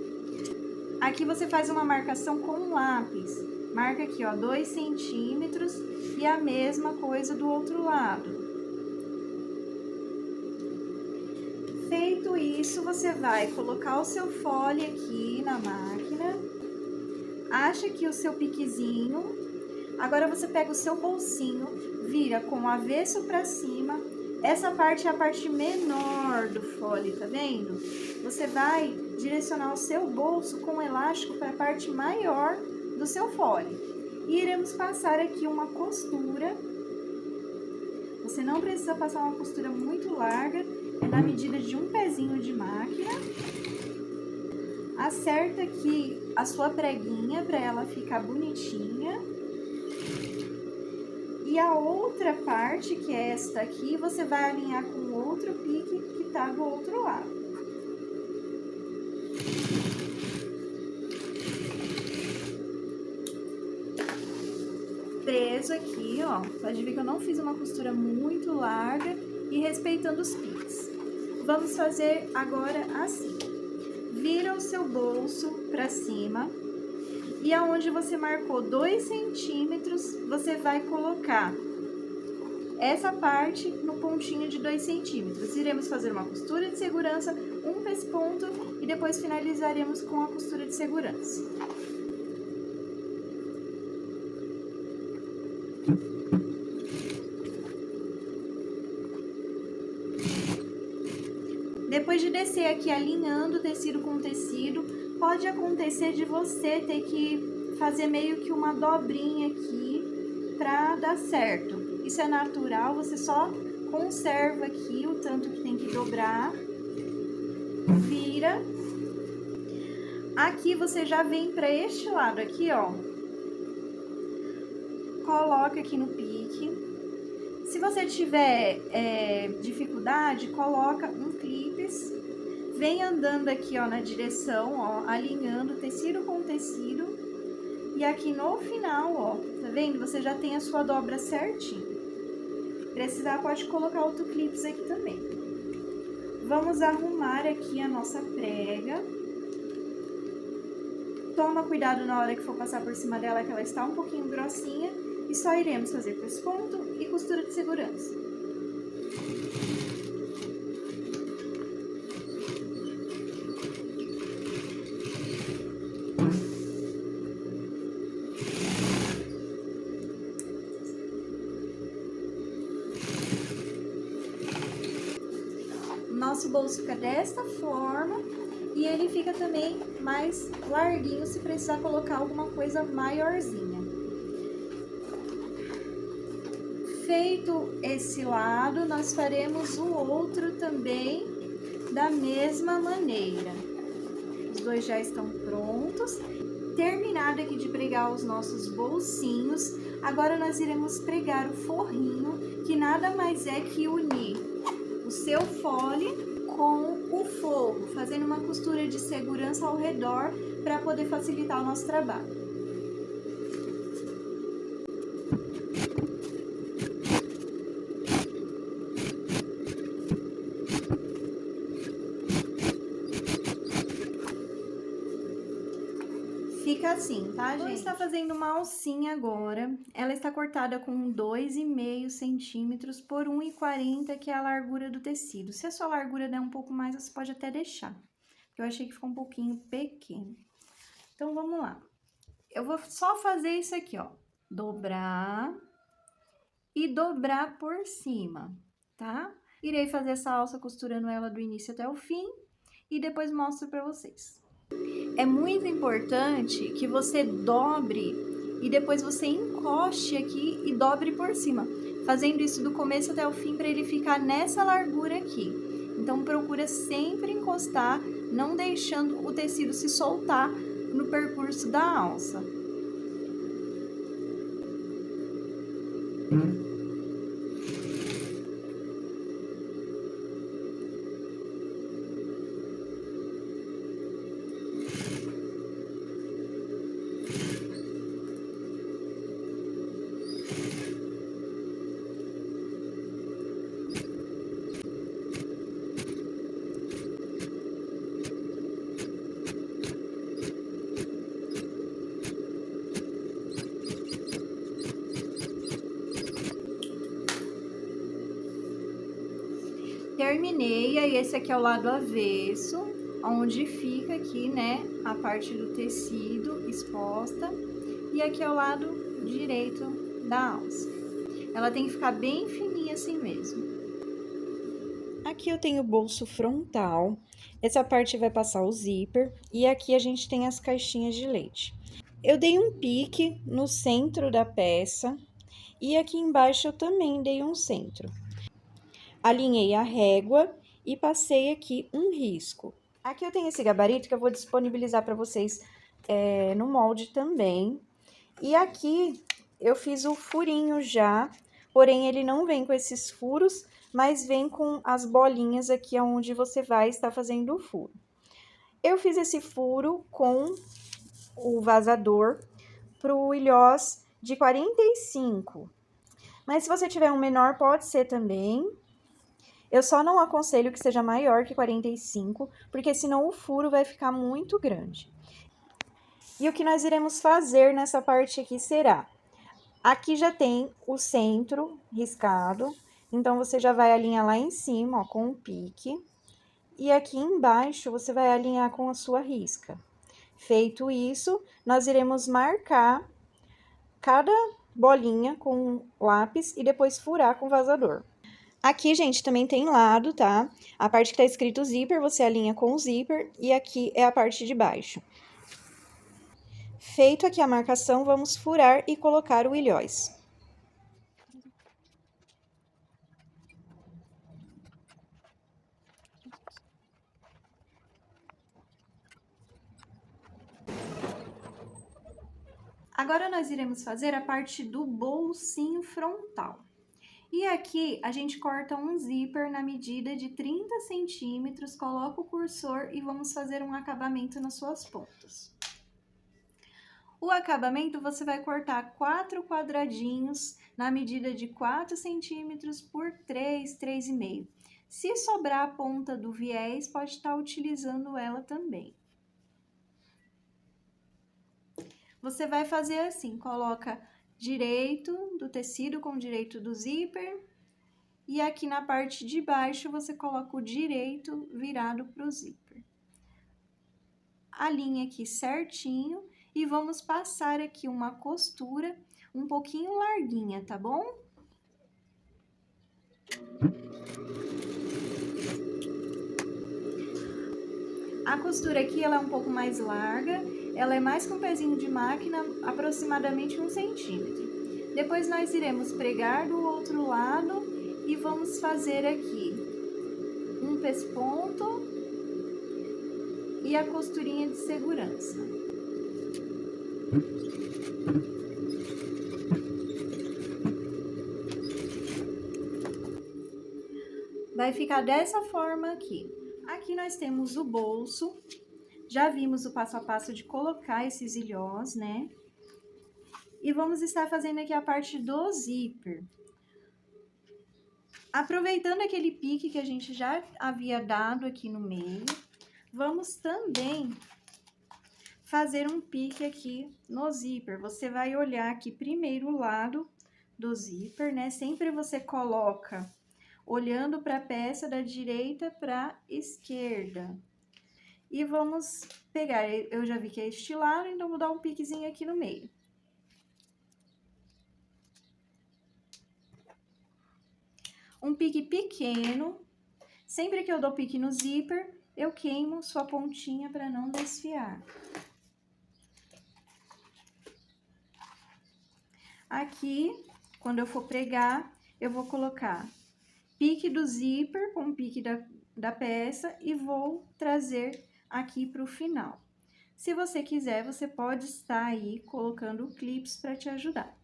Aqui você faz uma marcação com um lápis. Marca aqui, ó, 2 centímetros e a mesma coisa do outro lado. Feito isso, você vai colocar o seu fole aqui na máquina. Acha aqui o seu piquezinho. Agora, você pega o seu bolsinho, vira com o avesso para cima. Essa parte é a parte menor do fole, tá vendo? Você vai direcionar o seu bolso com o elástico para a parte maior do seu fole. E iremos passar aqui uma costura. Você não precisa passar uma costura muito larga, é na medida de um pezinho de máquina. Acerta aqui a sua preguinha para ela ficar bonitinha. E a outra parte, que é esta aqui, você vai alinhar com o outro pique que tá do outro lado. Preso aqui, ó. Pode ver que eu não fiz uma costura muito larga e respeitando os piques. Vamos fazer agora assim. Vira o seu bolso pra cima. E aonde você marcou 2 centímetros, você vai colocar essa parte no pontinho de 2 centímetros. Iremos fazer uma costura de segurança, um pesponto e depois finalizaremos com a costura de segurança. Depois de descer aqui alinhando tecido com tecido, pode acontecer de você ter que fazer meio que uma dobrinha aqui pra dar certo. Isso é natural, você só conserva aqui o tanto que tem que dobrar, vira. Aqui você já vem pra este lado aqui, ó. Coloca aqui no pique. Se você tiver dificuldade, coloca um clips. Vem andando aqui, ó, na direção, ó, alinhando tecido com tecido. E aqui no final, ó, tá vendo? Você já tem a sua dobra certinho. Precisar, pode colocar outro clips aqui também. Vamos arrumar aqui a nossa prega. Toma cuidado na hora que for passar por cima dela, que ela está um pouquinho grossinha. E só iremos fazer pesponto e costura de segurança. nosso bolso fica desta forma e ele fica também mais larguinho se precisar colocar alguma coisa maiorzinha. Feito esse lado, nós faremos o outro também da mesma maneira. Os dois já estão prontos. Terminado aqui de pregar os nossos bolsinhos, agora nós iremos pregar o forrinho, que nada mais é que unir o seu fole com o forro, fazendo uma costura de segurança ao redor para poder facilitar o nosso trabalho. Fica assim, tá, gente? Vou estar fazendo uma alcinha agora. Ela está cortada com 2,5 centímetros por 1,40, que é a largura do tecido. Se a sua largura der um pouco mais, você pode até deixar. Eu achei que ficou um pouquinho pequeno. Então, vamos lá. Eu vou só fazer isso aqui, ó. Dobrar e dobrar por cima, tá? Irei fazer essa alça costurando ela do início até o fim e depois mostro pra vocês. É muito importante que você dobre e depois você encoste aqui e dobre por cima, fazendo isso do começo até o fim para ele ficar nessa largura aqui. Então, procura sempre encostar, não deixando o tecido se soltar no percurso da alça. Terminei, aí esse aqui é o lado avesso, onde fica aqui, né, a parte do tecido exposta, e aqui é o lado direito da alça. Ela tem que ficar bem fininha assim mesmo. Aqui eu tenho o bolso frontal, essa parte vai passar o zíper, e aqui a gente tem as caixinhas de leite. Eu dei um pique no centro da peça, e aqui embaixo eu também dei um centro. Alinhei a régua e passei aqui um risco. Aqui eu tenho esse gabarito que eu vou disponibilizar para vocês no molde também. E aqui eu fiz o furinho já, porém ele não vem com esses furos, mas vem com as bolinhas aqui onde você vai estar fazendo o furo. Eu fiz esse furo com o vazador pro ilhós de 45. Mas se você tiver um menor, pode ser também. Eu só não aconselho que seja maior que 45, porque senão o furo vai ficar muito grande. E o que nós iremos fazer nessa parte aqui será... Aqui já tem o centro riscado, então você já vai alinhar lá em cima, ó, com o pique. E aqui embaixo você vai alinhar com a sua risca. Feito isso, nós iremos marcar cada bolinha com lápis e depois furar com vazador. Aqui, gente, também tem lado, tá? A parte que tá escrito zíper, você alinha com o zíper, e aqui é a parte de baixo. Feito aqui a marcação, vamos furar e colocar o ilhós. Agora, nós iremos fazer a parte do bolsinho frontal. E aqui, a gente corta um zíper na medida de 30 centímetros, coloca o cursor e vamos fazer um acabamento nas suas pontas. O acabamento, você vai cortar 4 quadradinhos na medida de 4 centímetros por 3, 3,5. Se sobrar a ponta do viés, pode estar utilizando ela também. Você vai fazer assim, coloca direito do tecido com direito do zíper, e aqui na parte de baixo você coloca o direito virado para o zíper. Alinha aqui certinho e vamos passar aqui uma costura um pouquinho larguinha, tá bom? A costura aqui, ela é um pouco mais larga, ela é mais que um pezinho de máquina, aproximadamente 1 centímetro. Depois nós iremos pregar do outro lado e vamos fazer aqui um pesponto e a costurinha de segurança. Vai ficar dessa forma aqui. Aqui nós temos o bolso. Já vimos o passo a passo de colocar esses ilhós, né? E vamos estar fazendo aqui a parte do zíper. Aproveitando aquele pique que a gente já havia dado aqui no meio, vamos também fazer um pique aqui no zíper. Você vai olhar aqui primeiro o lado do zíper, né? Sempre você coloca olhando para a peça da direita para a esquerda. E vamos pegar, eu já vi que é estilado, então vou dar um piquezinho aqui no meio. Um pique pequeno. Sempre que eu dou pique no zíper, eu queimo sua pontinha para não desfiar. Aqui, quando eu for pregar, eu vou colocar pique do zíper com pique da peça e vou trazer aqui para o final. Se você quiser, você pode estar aí colocando clips para te ajudar.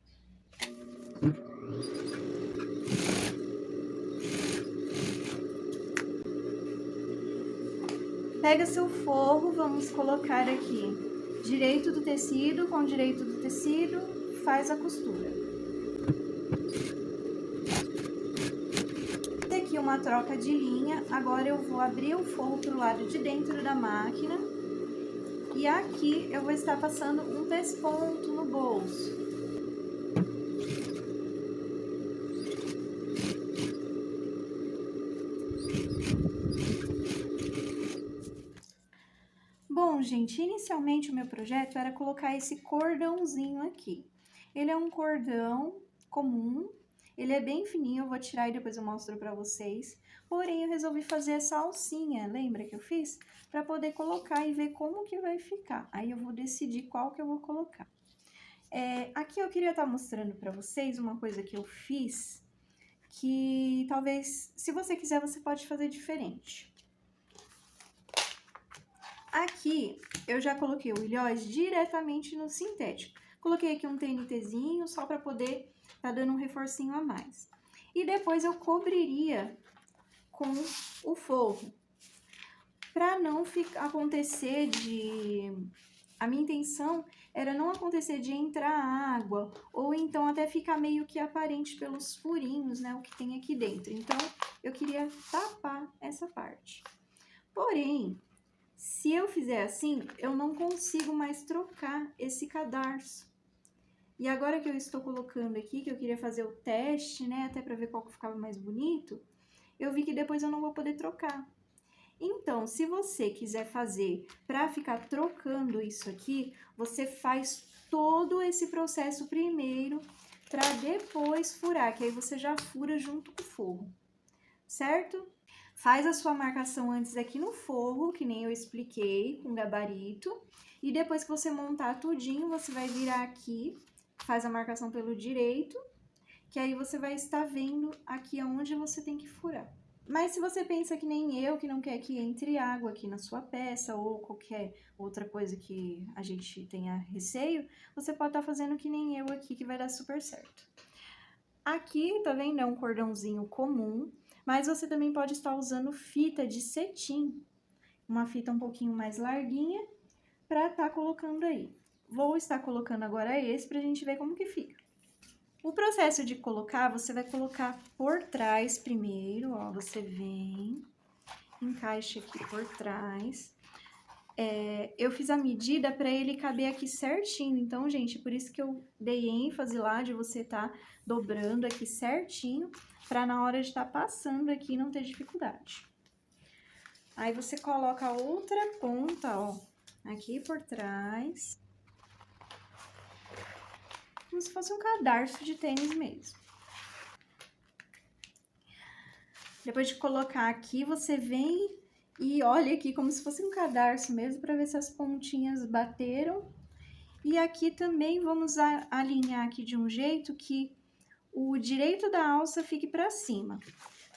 Pega seu forro, vamos colocar aqui direito do tecido com direito do tecido, faz a costura. Tem aqui uma troca de linha, agora eu vou abrir o forro para o lado de dentro da máquina. E aqui eu vou estar passando um pesponto no bolso. Bom, gente, inicialmente o meu projeto era colocar esse cordãozinho aqui. Ele é um cordão comum, ele é bem fininho, eu vou tirar e depois eu mostro pra vocês. Porém, eu resolvi fazer essa alcinha, lembra que eu fiz? Pra poder colocar e ver como que vai ficar. Aí eu vou decidir qual que eu vou colocar. Aqui eu queria estar mostrando pra vocês uma coisa que eu fiz, que talvez, se você quiser, você pode fazer diferente. Aqui, eu já coloquei o ilhós diretamente no sintético. Coloquei aqui um TNTzinho, só para poder tá dando um reforcinho a mais. E depois eu cobriria com o forro. Para não acontecer de... A minha intenção era não acontecer de entrar água, ou então até ficar meio que aparente pelos furinhos, né, o que tem aqui dentro. Então, eu queria tapar essa parte. Porém, se eu fizer assim, eu não consigo mais trocar esse cadarço. E agora que eu estou colocando aqui, que eu queria fazer o teste, né, até para ver qual que ficava mais bonito, eu vi que depois eu não vou poder trocar. Então, se você quiser fazer para ficar trocando isso aqui, você faz todo esse processo primeiro para depois furar, que aí você já fura junto com o forro, certo? Faz a sua marcação antes aqui no forro, que nem eu expliquei, com gabarito. E depois que você montar tudinho, você vai virar aqui, faz a marcação pelo direito, que aí você vai estar vendo aqui aonde você tem que furar. Mas se você pensa que nem eu, que não quer que entre água aqui na sua peça, ou qualquer outra coisa que a gente tenha receio, você pode estar fazendo que nem eu aqui, que vai dar super certo. Aqui, tá vendo? É um cordãozinho comum. Mas você também pode estar usando fita de cetim, uma fita um pouquinho mais larguinha, para estar colocando aí. Vou estar colocando agora esse pra gente ver como que fica. O processo de colocar, você vai colocar por trás primeiro, ó, você vem, encaixa aqui por trás. Eu fiz a medida para ele caber aqui certinho, então, gente, por isso que eu dei ênfase lá de você estar dobrando aqui certinho, para na hora de estar passando aqui não ter dificuldade. Aí você coloca a outra ponta, ó, aqui por trás, como se fosse um cadarço de tênis mesmo. Depois de colocar aqui, você vem E olha aqui como se fosse um cadarço mesmo, para ver se as pontinhas bateram. E aqui também vamos alinhar aqui de um jeito que o direito da alça fique para cima.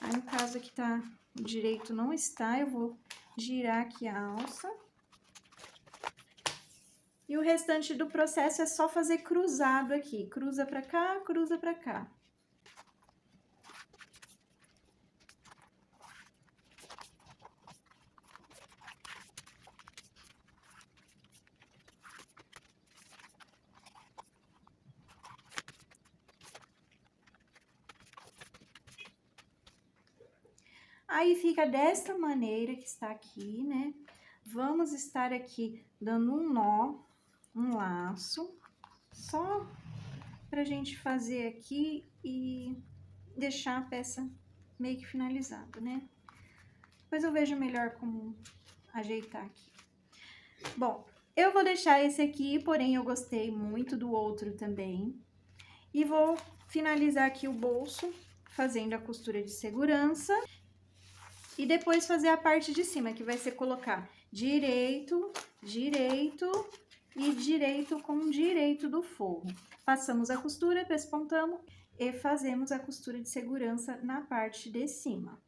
Aí, no caso aqui tá, o direito não está, eu vou girar aqui a alça. E o restante do processo é só fazer cruzado aqui. Cruza pra cá, cruza pra cá. Aí fica desta maneira que está aqui, né? Vamos estar aqui dando um nó, um laço, só pra gente fazer aqui e deixar a peça meio que finalizada, né? Depois eu vejo melhor como ajeitar aqui. Bom, eu vou deixar esse aqui, porém eu gostei muito do outro também. E vou finalizar aqui o bolso, fazendo a costura de segurança. E depois fazer a parte de cima, que vai ser colocar direito, direito e direito com direito do forro. Passamos a costura, pespontamos e fazemos a costura de segurança na parte de cima.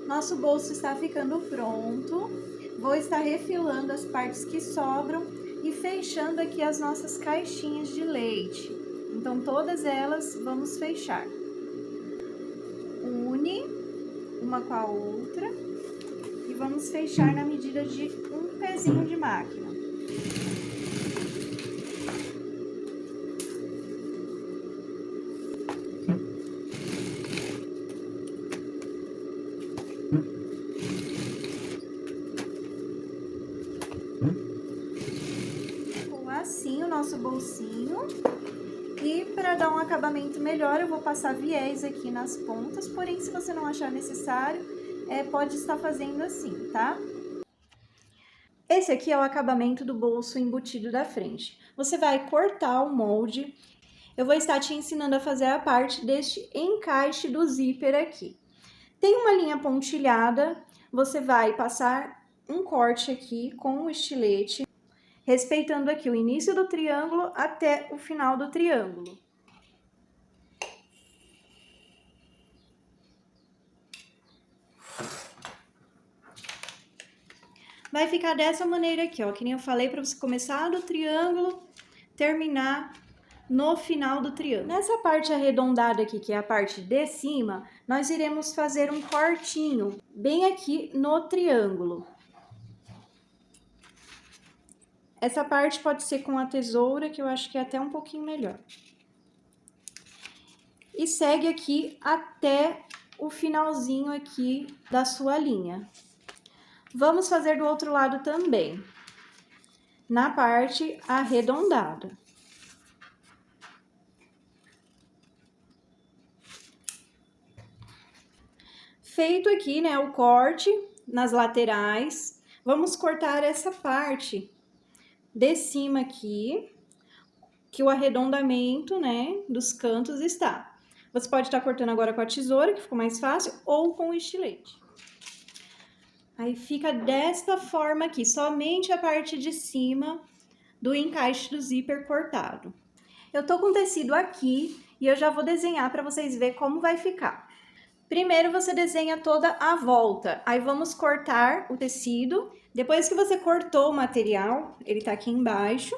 Nosso bolso está ficando pronto. Vou estar refilando as partes que sobram e fechando aqui as nossas caixinhas de leite. Então, todas elas vamos fechar. Une uma com a outra e vamos fechar na medida de um pezinho de máquina. Ficou assim o nosso bolsinho. E para dar um acabamento melhor, eu vou passar viés aqui nas pontas, porém, se você não achar necessário, pode estar fazendo assim, tá? Esse aqui é o acabamento do bolso embutido da frente. Você vai cortar o molde. Eu vou estar te ensinando a fazer a parte deste encaixe do zíper aqui. Tem uma linha pontilhada, você vai passar um corte aqui com o estilete, respeitando aqui o início do triângulo até o final do triângulo. Vai ficar dessa maneira aqui, ó, que nem eu falei, para você começar do triângulo, terminar no final do triângulo. Nessa parte arredondada aqui, que é a parte de cima, nós iremos fazer um cortinho bem aqui no triângulo. Essa parte pode ser com a tesoura, que eu acho que é até um pouquinho melhor. E segue aqui até o finalzinho aqui da sua linha. Vamos fazer do outro lado também, na parte arredondada. Feito aqui, né, o corte nas laterais, vamos cortar essa parte de cima aqui, que o arredondamento, né, dos cantos está. Você pode estar cortando agora com a tesoura, que ficou mais fácil, ou com o estilete. Aí fica desta forma aqui, somente a parte de cima do encaixe do zíper cortado. Eu tô com o tecido aqui e eu já vou desenhar para vocês verem como vai ficar. Primeiro você desenha toda a volta, aí vamos cortar o tecido. Depois que você cortou o material, ele tá aqui embaixo,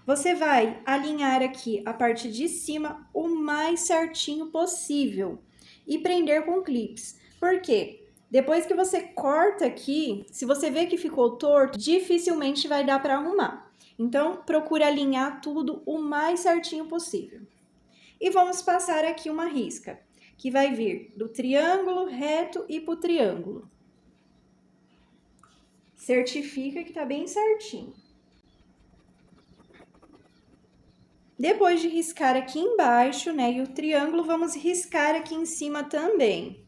você vai alinhar aqui a parte de cima o mais certinho possível e prender com clips. Por quê? Depois que você corta aqui, se você vê que ficou torto, dificilmente vai dar para arrumar. Então, procure alinhar tudo o mais certinho possível. E vamos passar aqui uma risca, que vai vir do triângulo reto e pro triângulo. Certifica que tá bem certinho. Depois de riscar aqui embaixo, né, e o triângulo, vamos riscar aqui em cima também.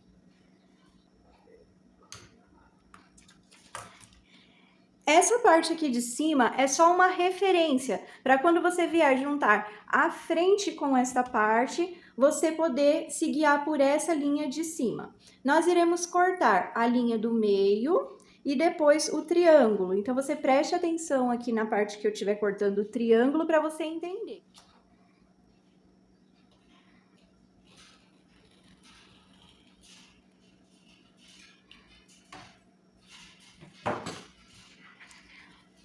Essa parte aqui de cima é só uma referência para quando você vier juntar a frente com esta parte, você poder se guiar por essa linha de cima. Nós iremos cortar a linha do meio e depois o triângulo. Então, você preste atenção aqui na parte que eu estiver cortando o triângulo para você entender.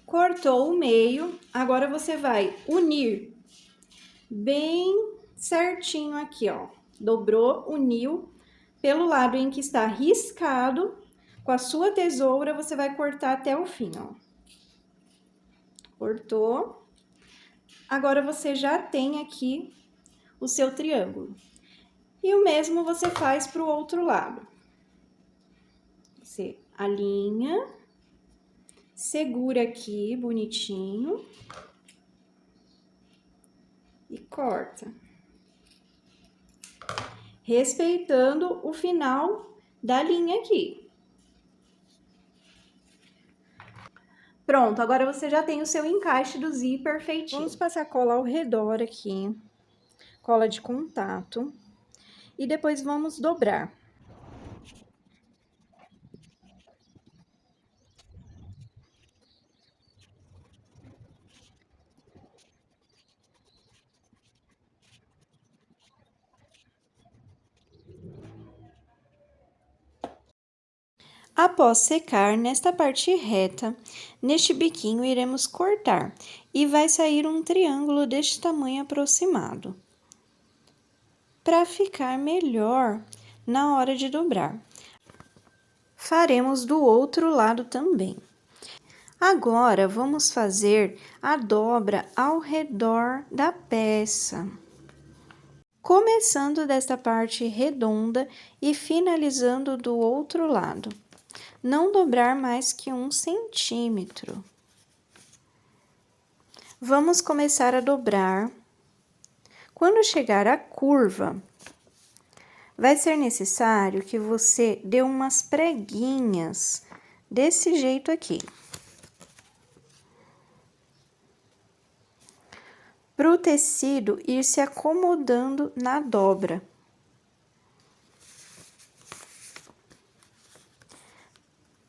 Cortou o meio, agora você vai unir bem certinho aqui, ó. Dobrou, uniu, pelo lado em que está riscado, com a sua tesoura, você vai cortar até o fim, ó. Cortou. Agora, você já tem aqui o seu triângulo. E o mesmo você faz para o outro lado. Você alinha, segura aqui bonitinho e corta. Respeitando o final da linha aqui. Pronto, agora você já tem o seu encaixe do zíper feitinho. Vamos passar cola ao redor aqui, cola de contato, e depois vamos dobrar. Após secar, nesta parte reta, neste biquinho iremos cortar e vai sair um triângulo deste tamanho aproximado, para ficar melhor na hora de dobrar. Faremos do outro lado também. Agora, vamos fazer a dobra ao redor da peça. Começando desta parte redonda e finalizando do outro lado. Não dobrar mais que 1 centímetro. Vamos começar a dobrar. Quando chegar à curva, vai ser necessário que você dê umas preguinhas desse jeito aqui. Para o tecido ir se acomodando na dobra.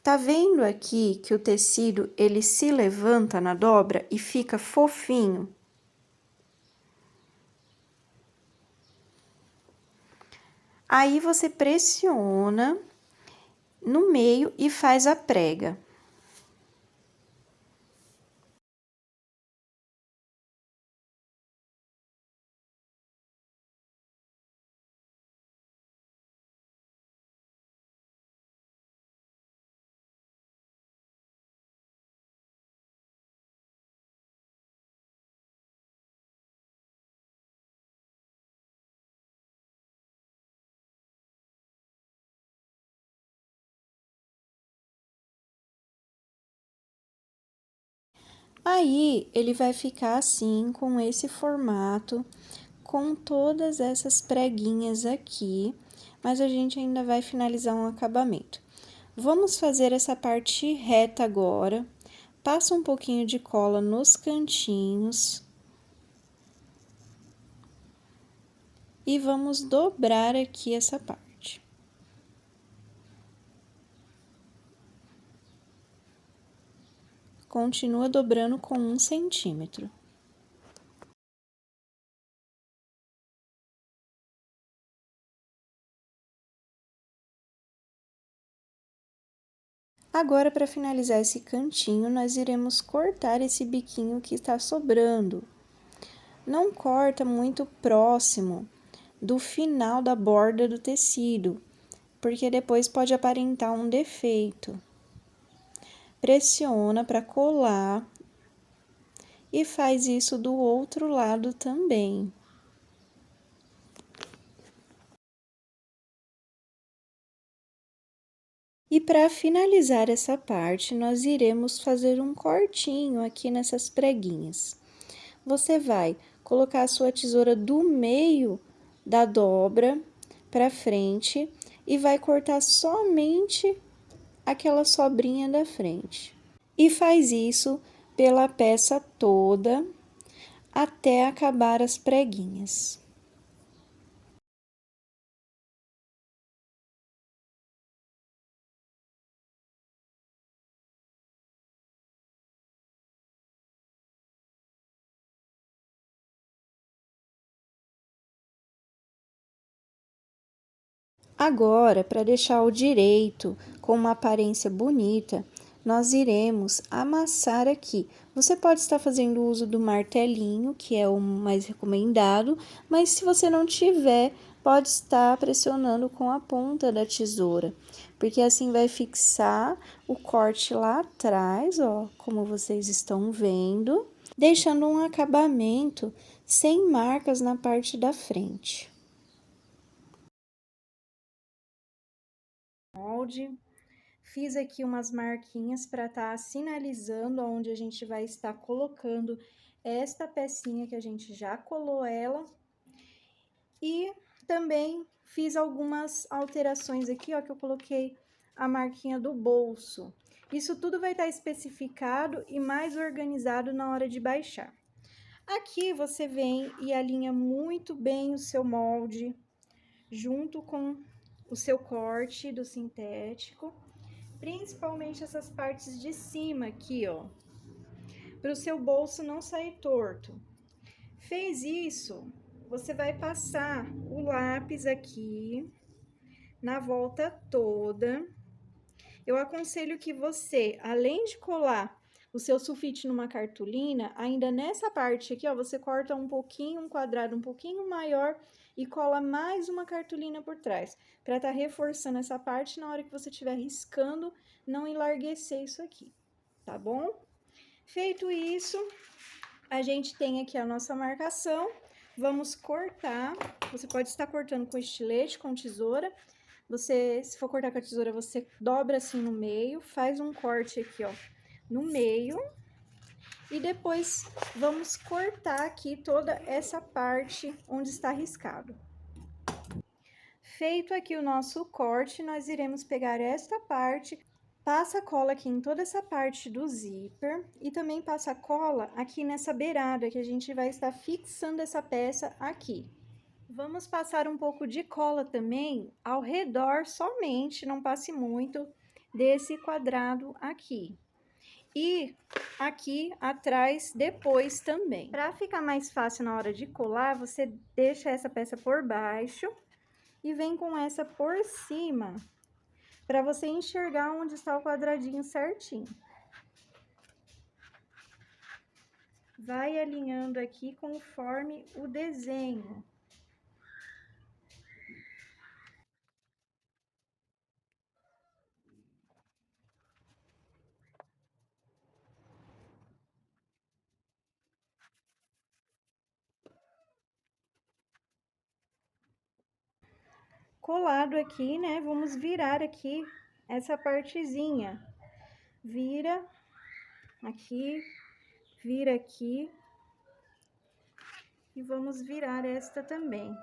Tá vendo aqui que o tecido, ele se levanta na dobra e fica fofinho? Aí, você pressiona no meio e faz a prega. Aí, ele vai ficar assim, com esse formato, com todas essas preguinhas aqui, mas a gente ainda vai finalizar um acabamento. Vamos fazer essa parte reta agora. Passa um pouquinho de cola nos cantinhos. E vamos dobrar aqui essa parte. Continua dobrando com 1 centímetro. Agora, para finalizar esse cantinho, nós iremos cortar esse biquinho que está sobrando. Não corta muito próximo do final da borda do tecido, porque depois pode aparentar um defeito. Pressiona para colar e faz isso do outro lado também. E para finalizar essa parte, nós iremos fazer um cortinho aqui nessas preguinhas. Você vai colocar a sua tesoura do meio da dobra para frente e vai cortar somente aquela sobrinha da frente. E faz isso pela peça toda até acabar as preguinhas. Agora, para deixar o direito com uma aparência bonita, nós iremos amassar aqui. Você pode estar fazendo uso do martelinho, que é o mais recomendado, mas se você não tiver, pode estar pressionando com a ponta da tesoura, porque assim vai fixar o corte lá atrás, ó, como vocês estão vendo, deixando um acabamento sem marcas na parte da frente. Molde. Fiz aqui umas marquinhas para estar sinalizando onde a gente vai estar colocando esta pecinha que a gente já colou ela. E também fiz algumas alterações aqui, ó, que eu coloquei a marquinha do bolso. Isso tudo vai estar especificado e mais organizado na hora de baixar. Aqui você vem e alinha muito bem o seu molde junto com o seu corte do sintético. Principalmente essas partes de cima aqui, ó, para o seu bolso não sair torto. Fez isso, você vai passar o lápis aqui na volta toda. Eu aconselho que você, além de colar o seu sulfite numa cartolina, ainda nessa parte aqui, ó, você corta um pouquinho, um quadrado um pouquinho maior e cola mais uma cartolina por trás, para estar reforçando essa parte na hora que você estiver riscando, não enlarguecer isso aqui, tá bom? Feito isso, a gente tem aqui a nossa marcação, vamos cortar, você pode estar cortando com estilete, com tesoura, você, se for cortar com a tesoura, você dobra assim no meio, faz um corte aqui, ó, no meio, e depois vamos cortar aqui toda essa parte onde está riscado. Feito aqui o nosso corte, nós iremos pegar esta parte, passa cola aqui em toda essa parte do zíper e também passa cola aqui nessa beirada que a gente vai estar fixando essa peça aqui. Vamos passar um pouco de cola também ao redor somente, não passe muito, desse quadrado aqui. E aqui atrás depois também. Para ficar mais fácil na hora de colar, você deixa essa peça por baixo e vem com essa por cima, para você enxergar onde está o quadradinho certinho. Vai alinhando aqui conforme o desenho. Colado aqui, né? Vamos virar aqui essa partezinha. Vira aqui, vira aqui. E vamos virar esta também.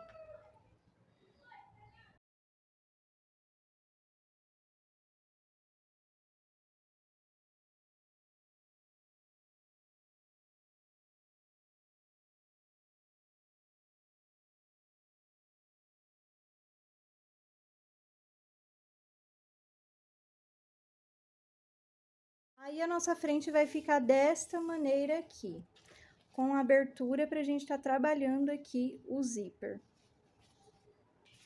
Aí a nossa frente vai ficar desta maneira aqui, com abertura para a gente estar trabalhando aqui o zíper.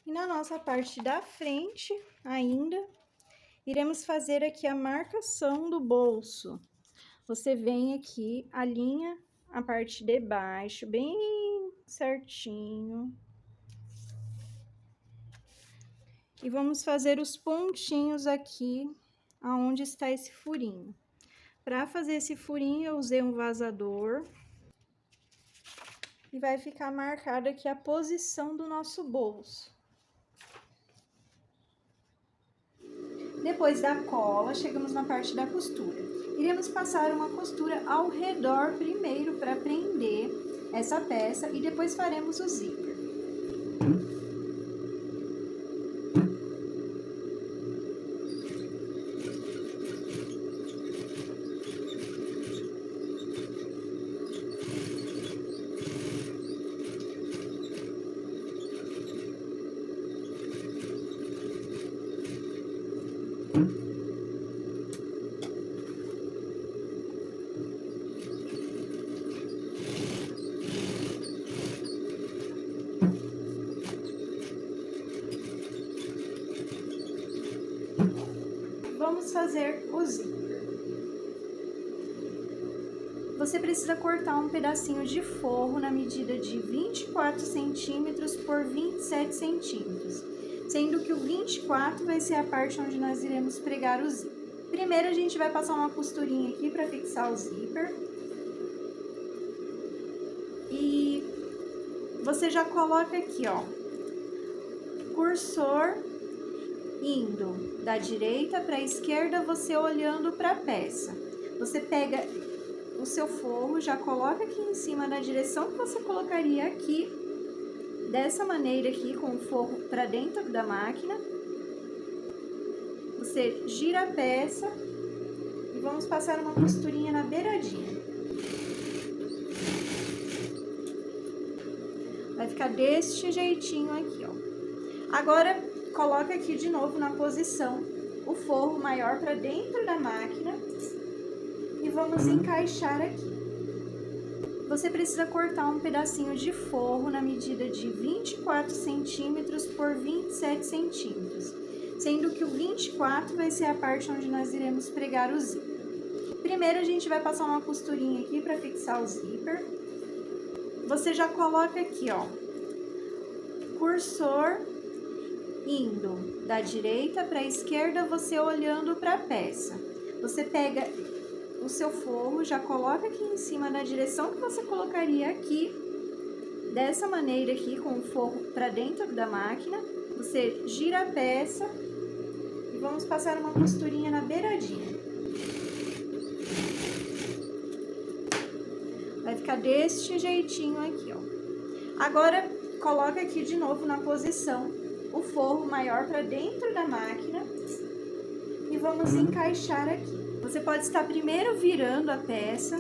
E na nossa parte da frente, ainda, iremos fazer aqui a marcação do bolso. Você vem aqui, alinha a parte de baixo, bem certinho. E vamos fazer os pontinhos aqui, aonde está esse furinho. Para fazer esse furinho, eu usei um vazador. E vai ficar marcada aqui a posição do nosso bolso. Depois da cola, chegamos na parte da costura. Iremos passar uma costura ao redor primeiro para prender essa peça e depois faremos o zíper. Vamos fazer o zíper. Você precisa cortar um pedacinho de forro na medida de 24 centímetros por 27 centímetros, sendo que o 24 vai ser a parte onde nós iremos pregar o zíper. Primeiro a gente vai passar uma costurinha aqui para fixar o zíper. E você já coloca aqui, ó, cursor indo da direita para a esquerda, você olhando para a peça. Você pega o seu forro, já coloca aqui em cima na direção que você colocaria aqui, dessa maneira aqui, com o forro para dentro da máquina. Você gira a peça e vamos passar uma costurinha na beiradinha. Vai ficar deste jeitinho aqui, ó. Agora, coloca aqui de novo na posição o forro maior para dentro da máquina e vamos encaixar aqui. Você precisa cortar um pedacinho de forro na medida de 24 centímetros por 27 centímetros, sendo que o 24 vai ser a parte onde nós iremos pregar o zíper. Primeiro a gente vai passar uma costurinha aqui para fixar o zíper. Você já coloca aqui, ó, cursor indo da direita para a esquerda, você olhando para a peça. Você pega o seu forro, já coloca aqui em cima na direção que você colocaria aqui, dessa maneira aqui, com o forro para dentro da máquina. Você gira a peça e vamos passar uma costurinha na beiradinha. Vai ficar deste jeitinho aqui, ó. Agora, coloca aqui de novo na posição o forro maior para dentro da máquina e vamos encaixar aqui. Você pode estar primeiro virando a peça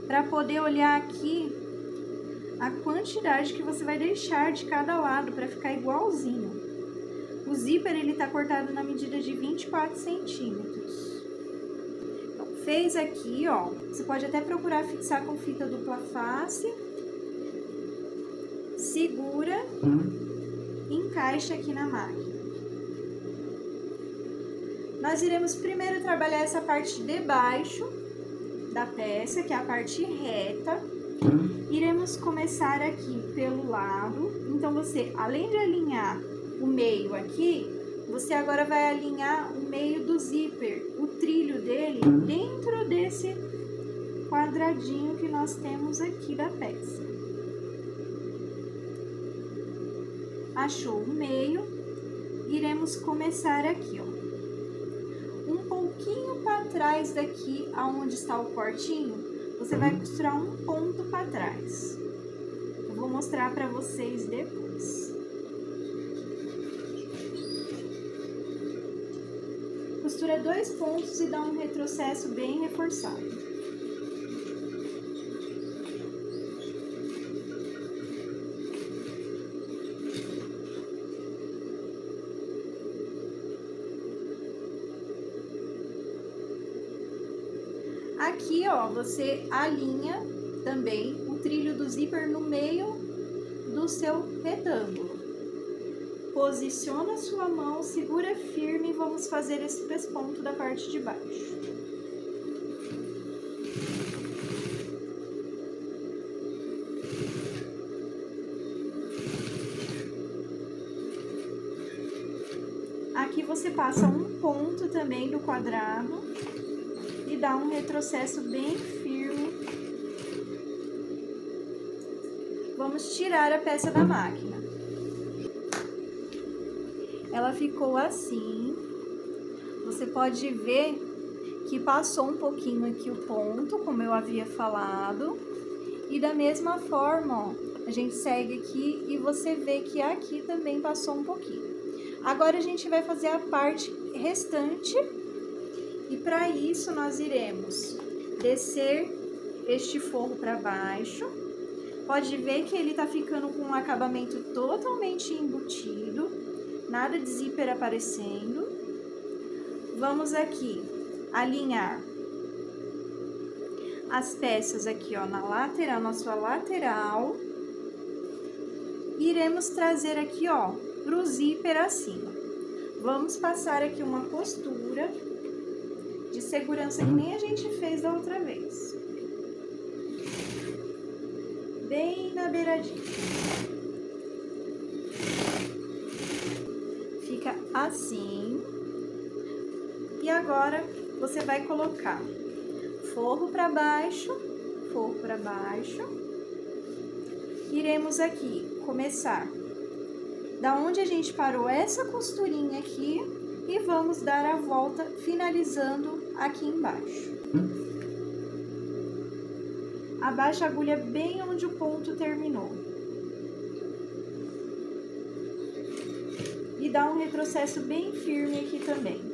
para poder olhar aqui a quantidade que você vai deixar de cada lado para ficar igualzinho. O zíper ele tá cortado na medida de 24 centímetros. Então, fez aqui, ó, você pode até procurar fixar com fita dupla face. Segura, encaixa aqui na máquina. Nós iremos primeiro trabalhar essa parte de baixo da peça, que é a parte reta. Iremos começar aqui pelo lado. Então, você, além de alinhar o meio aqui, você agora vai alinhar o meio do zíper, o trilho dele, dentro desse quadradinho que nós temos aqui da peça. Achou o meio, iremos começar aqui, ó, um pouquinho para trás daqui, aonde está o cortinho, você vai costurar um ponto para trás. Eu vou mostrar para vocês depois. Costura 2 pontos e dá um retrocesso bem reforçado. Aqui, ó, você alinha também o trilho do zíper no meio do seu retângulo. Posiciona a sua mão, segura firme e vamos fazer esse pesponto da parte de baixo. Aqui você passa um ponto também do quadrado e dá um retrocesso bem firme. Vamos tirar a peça da máquina. ela ficou assim. Você pode ver que passou um pouquinho aqui o ponto, como eu havia falado. E da mesma forma, ó, a gente segue aqui e você vê que aqui também passou um pouquinho. Agora a gente vai fazer a parte restante. E para isso nós iremos descer este forro para baixo. Pode ver que ele tá ficando com um acabamento totalmente embutido, nada de zíper aparecendo. Vamos aqui alinhar as peças aqui, ó, na lateral, na sua lateral. Iremos trazer aqui, ó, pro zíper acima. Vamos passar aqui uma costura de segurança que nem a gente fez da outra vez. Bem na beiradinha. Fica assim. E agora você vai colocar forro para baixo, forro para baixo. Iremos aqui começar da onde a gente parou essa costurinha aqui e vamos dar a volta finalizando aqui embaixo. Abaixa a agulha bem onde o ponto terminou. E dá um retrocesso bem firme aqui também.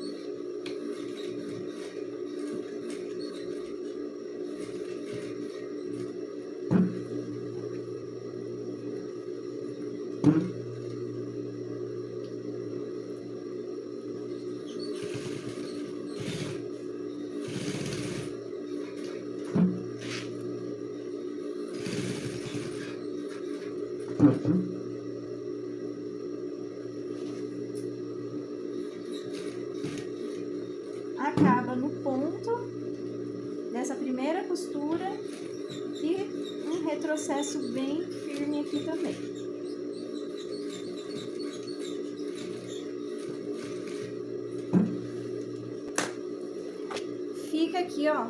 Acaba no ponto dessa primeira costura e um retrocesso bem firme aqui também. Fica aqui, ó,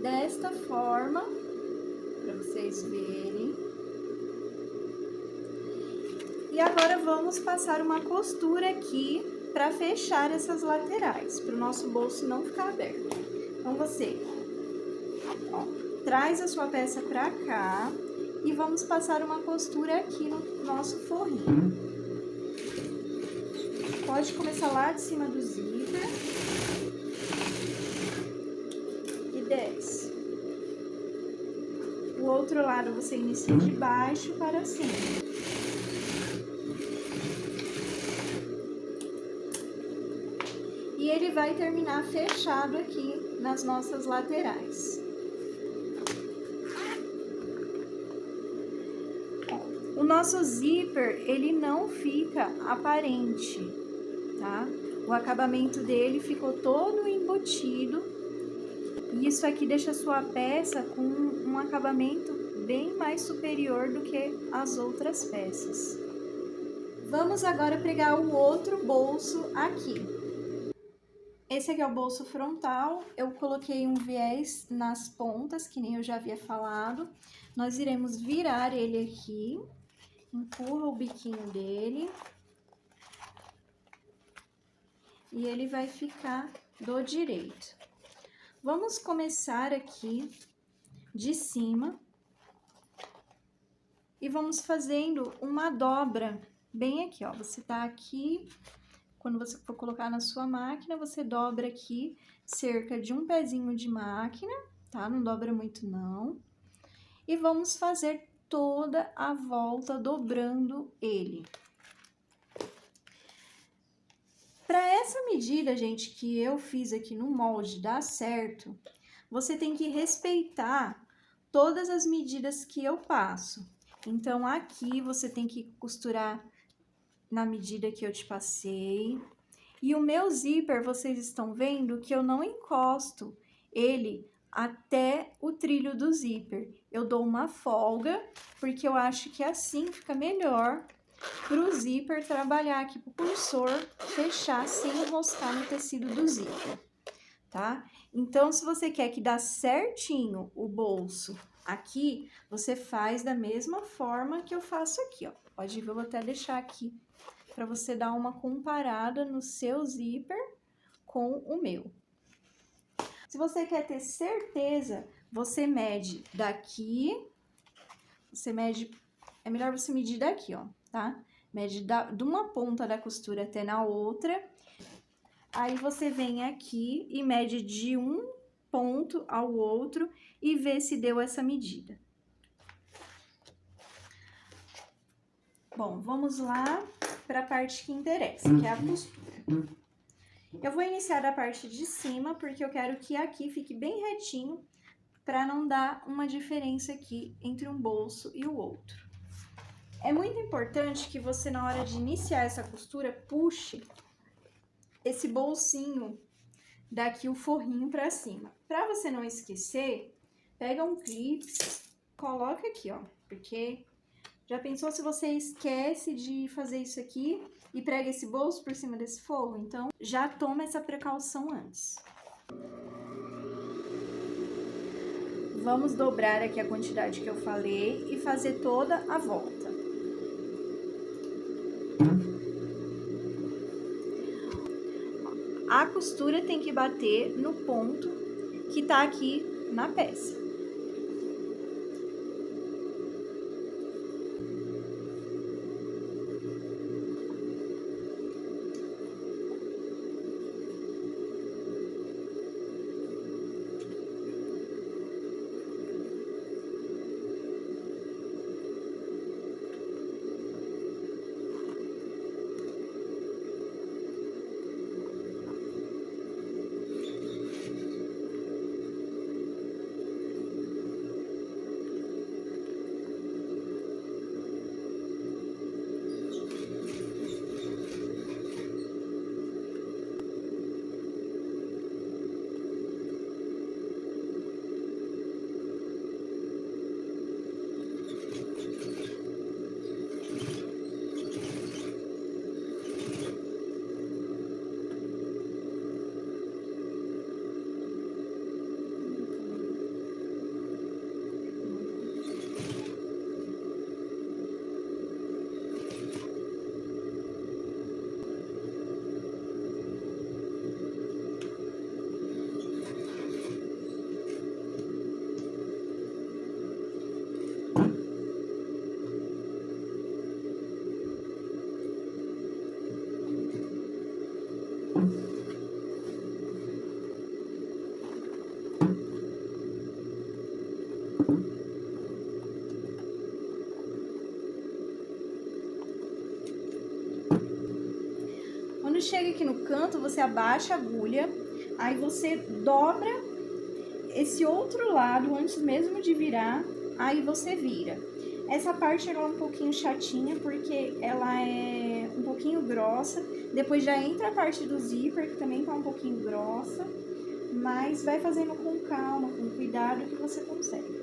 desta forma, para vocês verem. E agora vamos passar uma costura aqui para fechar essas laterais, para o nosso bolso não ficar aberto. Então, você, ó, traz a sua peça para cá e vamos passar uma costura aqui no nosso forrinho. Pode começar lá de cima do zíper e desce. O outro lado você inicia de baixo para cima. E ele vai terminar fechado aqui nas nossas laterais. O nosso zíper, ele não fica aparente, tá? O acabamento dele ficou todo embutido. E isso aqui deixa a sua peça com um acabamento bem mais superior do que as outras peças. Vamos agora pregar o outro bolso aqui. Esse aqui é o bolso frontal, eu coloquei um viés nas pontas, que nem eu já havia falado. Nós iremos virar ele aqui, empurra o biquinho dele. E ele vai ficar do direito. Vamos começar aqui de cima. E vamos fazendo uma dobra bem aqui, ó. Você tá aqui... Quando você for colocar na sua máquina, você dobra aqui cerca de um pezinho de máquina, tá? Não dobra muito, não. E vamos fazer toda a volta dobrando ele. Para essa medida, gente, que eu fiz aqui no molde dar certo, você tem que respeitar todas as medidas que eu passo. Então, aqui você tem que costurar na medida que eu te passei. E o meu zíper, vocês estão vendo que eu não encosto ele até o trilho do zíper. Eu dou uma folga, porque eu acho que assim fica melhor pro zíper trabalhar aqui pro cursor, fechar sem enroscar no tecido do zíper, tá? Então, se você quer que dá certinho o bolso aqui, você faz da mesma forma que eu faço aqui, ó. Pode ver, eu vou até deixar aqui para você dar uma comparada no seu zíper com o meu. Se você quer ter certeza, você mede daqui, é melhor você medir daqui, ó, tá? Mede de uma ponta da costura até na outra. Aí você vem aqui e mede de um ponto ao outro e vê se deu essa medida. Bom, vamos lá para a parte que interessa, que é a costura. Eu vou iniciar da parte de cima, porque eu quero que aqui fique bem retinho, para não dar uma diferença aqui entre um bolso e o outro. É muito importante que você, na hora de iniciar essa costura, puxe esse bolsinho daqui, o forrinho para cima. Para você não esquecer, pega um clips, coloca aqui, ó, porque já pensou se você esquece de fazer isso aqui e prega esse bolso por cima desse forro? Então, já toma essa precaução antes. Vamos dobrar aqui a quantidade que eu falei e fazer toda a volta. A costura tem que bater no ponto que tá aqui na peça. Quando chega aqui no canto, você abaixa a agulha, aí você dobra esse outro lado antes mesmo de virar, aí você vira. Essa parte ela é um pouquinho chatinha, porque ela é um pouquinho grossa, depois já entra a parte do zíper, que também tá um pouquinho grossa, mas vai fazendo com calma, com cuidado, que você consegue.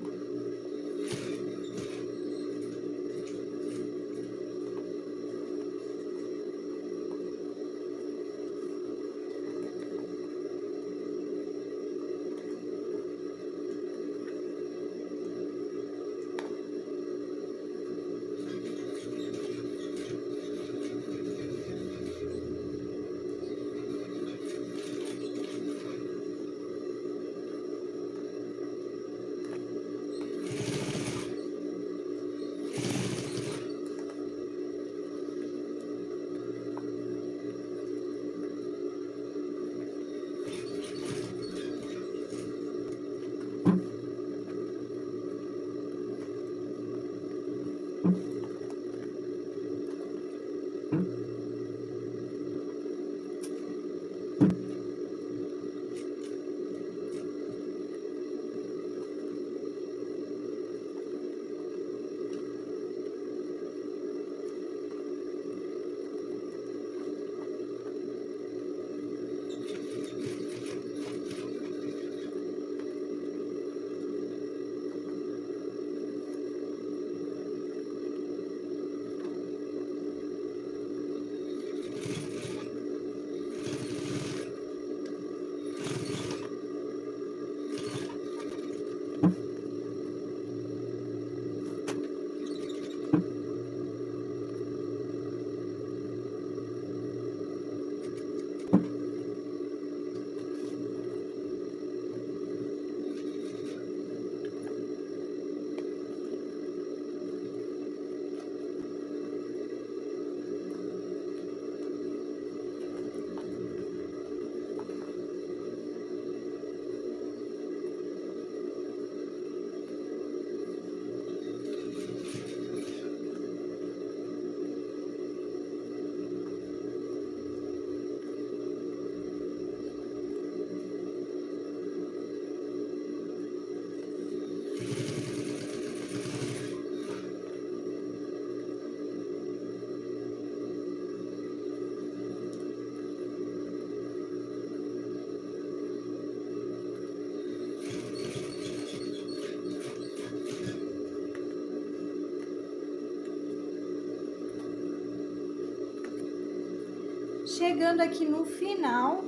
Chegando aqui no final,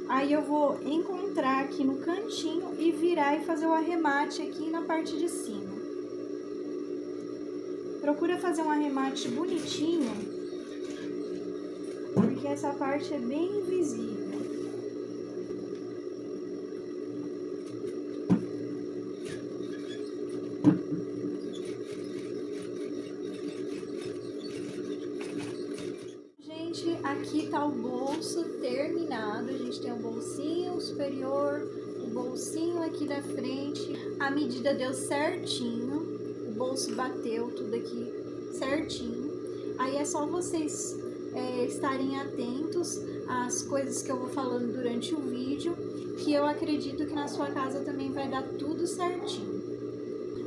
aí eu vou encontrar aqui no cantinho e virar e fazer o arremate aqui na parte de cima. Procura fazer um arremate bonitinho, porque essa parte é bem invisível. Gente, aqui tá o bolso terminado. A gente tem o bolsinho superior, o bolsinho aqui da frente. A medida deu certinho. O bolso bateu tudo aqui certinho. Aí é só vocês estarem atentos às coisas que eu vou falando durante o vídeo, que eu acredito que na sua casa também vai dar tudo certinho.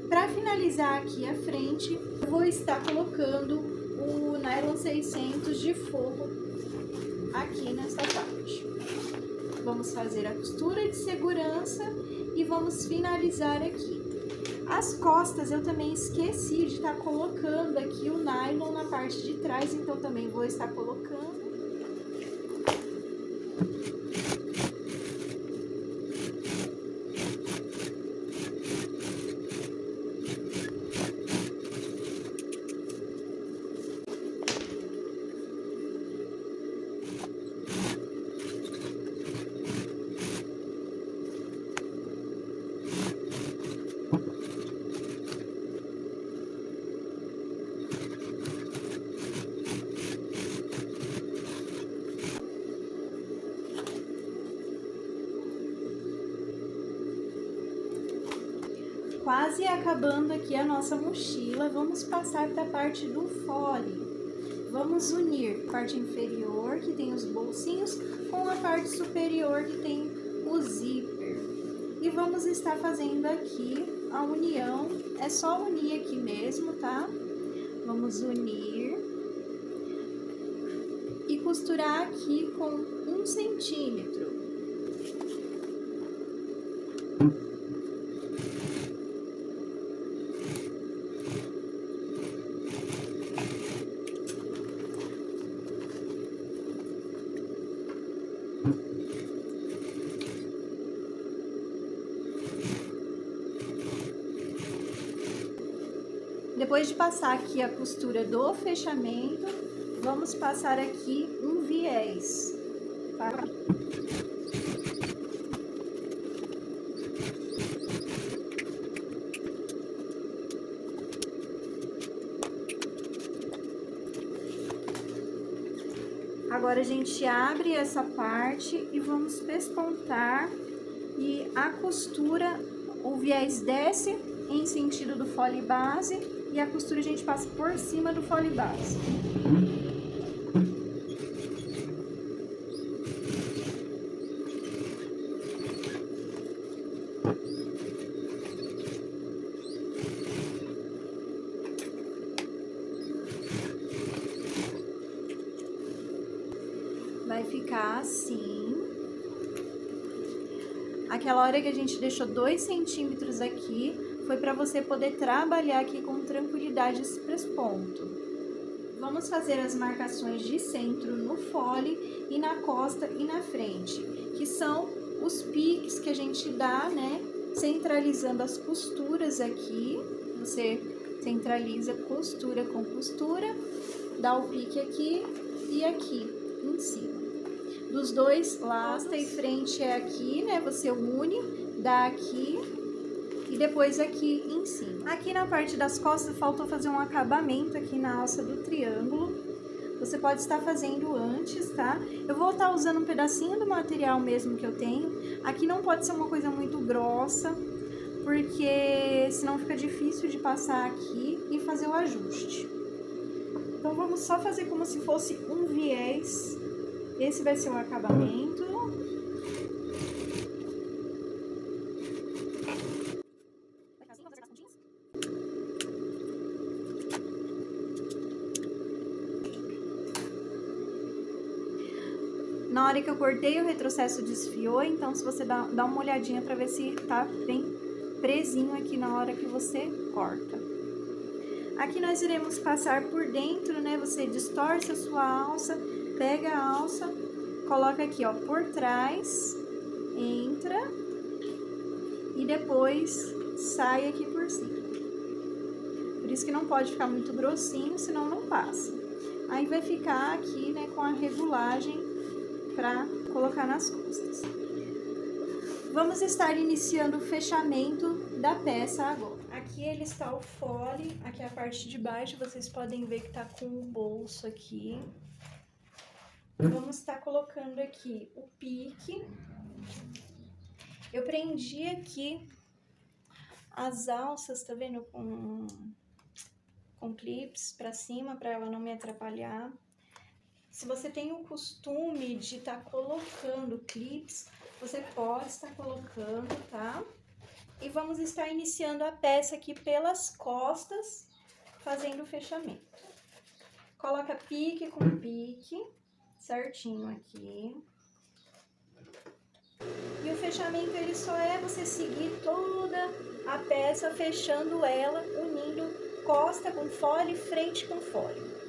Para finalizar aqui a frente, eu vou estar colocando o nylon 600 de forro aqui nessa parte. Vamos fazer a costura de segurança e vamos finalizar aqui. As costas eu também esqueci de estar colocando aqui o nylon na parte de trás, então também vou estar colocando. Quase acabando aqui a nossa mochila, vamos passar para a parte do fole. Vamos unir a parte inferior, que tem os bolsinhos, com a parte superior, que tem o zíper. E vamos estar fazendo aqui a união, é só unir aqui mesmo, tá? Vamos unir e costurar aqui com 1 centímetro. Depois de passar aqui a costura do fechamento, vamos passar aqui um viés, tá? Agora a gente abre essa parte e vamos pespontar e a costura, o viés desce em sentido do fole base e a costura a gente passa por cima do fole base. Vai ficar assim. Aquela hora que a gente deixou 2 centímetros aqui, foi para você poder trabalhar aqui com tranquilidade esse pesponto. Vamos fazer as marcações de centro no fole e na costa e na frente, que são os piques que a gente dá, né? Centralizando as costuras aqui, você centraliza costura com costura, dá o pique aqui e aqui em cima. Dos dois lados, costa e frente é aqui, né? Você une, dá aqui e depois aqui em cima. Aqui na parte das costas faltou fazer um acabamento aqui na alça do triângulo. Você pode estar fazendo antes, tá? Eu vou estar usando um pedacinho do material mesmo que eu tenho. Aqui não pode ser uma coisa muito grossa, porque senão fica difícil de passar aqui e fazer o ajuste. Então vamos só fazer como se fosse um viés. Esse vai ser o acabamento. Na hora que eu cortei, o retrocesso desfiou, então se você dá uma olhadinha para ver se tá bem presinho aqui na hora que você corta. Aqui nós iremos passar por dentro, né? Você distorce a sua alça, pega a alça, coloca aqui, ó, por trás, entra e depois sai aqui por cima. Por isso que não pode ficar muito grossinho, senão não passa. Aí vai ficar aqui, né, com a regulagem para colocar nas costas. Vamos estar iniciando o fechamento da peça agora. Aqui ele está o fole, aqui a parte de baixo, vocês podem ver que tá com o bolso aqui. Vamos estar colocando aqui o pique. Eu prendi aqui as alças, tá vendo? Com clips pra cima, pra ela não me atrapalhar. Se você tem o costume de estar colocando clips, você pode estar colocando, tá? E vamos estar iniciando a peça aqui pelas costas, fazendo o fechamento. Coloca pique com pique, certinho aqui. E o fechamento, ele só é você seguir toda a peça, fechando ela, unindo costa com fole, frente com fole.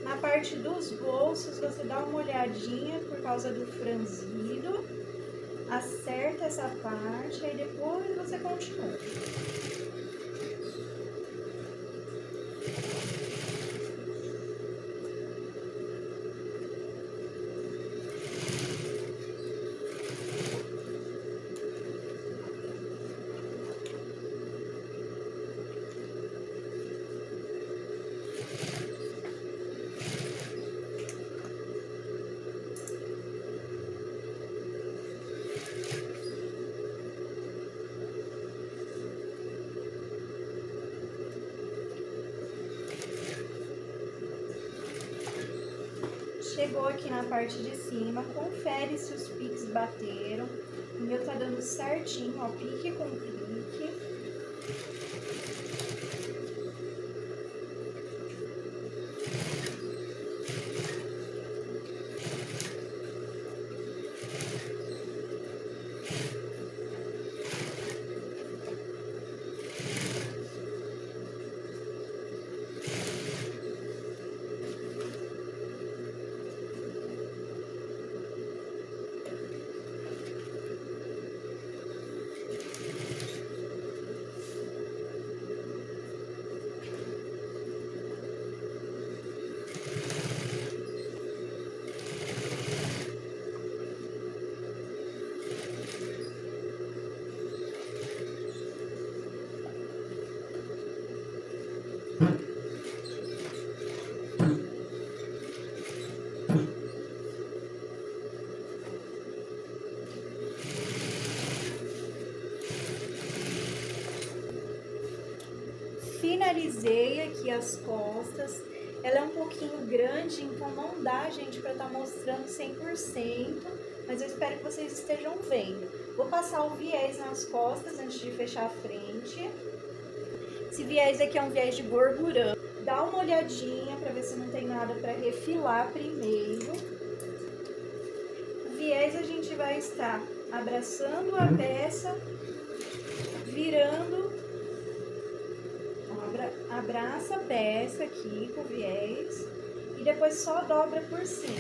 Na parte dos bolsos, você dá uma olhadinha por causa do franzido, acerta essa parte, aí depois você continua. Chegou aqui na parte de cima, confere se os piques bateram. O meu tá dando certinho, ó, pique com pique. Finalizei aqui as costas. Ela é um pouquinho grande, então não dá, gente, para estar mostrando 100%, mas eu espero que vocês estejam vendo. Vou passar o viés nas costas antes de fechar a frente. Esse viés aqui é um viés de borburão. Dá uma olhadinha para ver se não tem nada para refilar primeiro. O viés a gente vai estar abraçando a peça, virando. Abraça a peça aqui com o viés e depois só dobra por cima.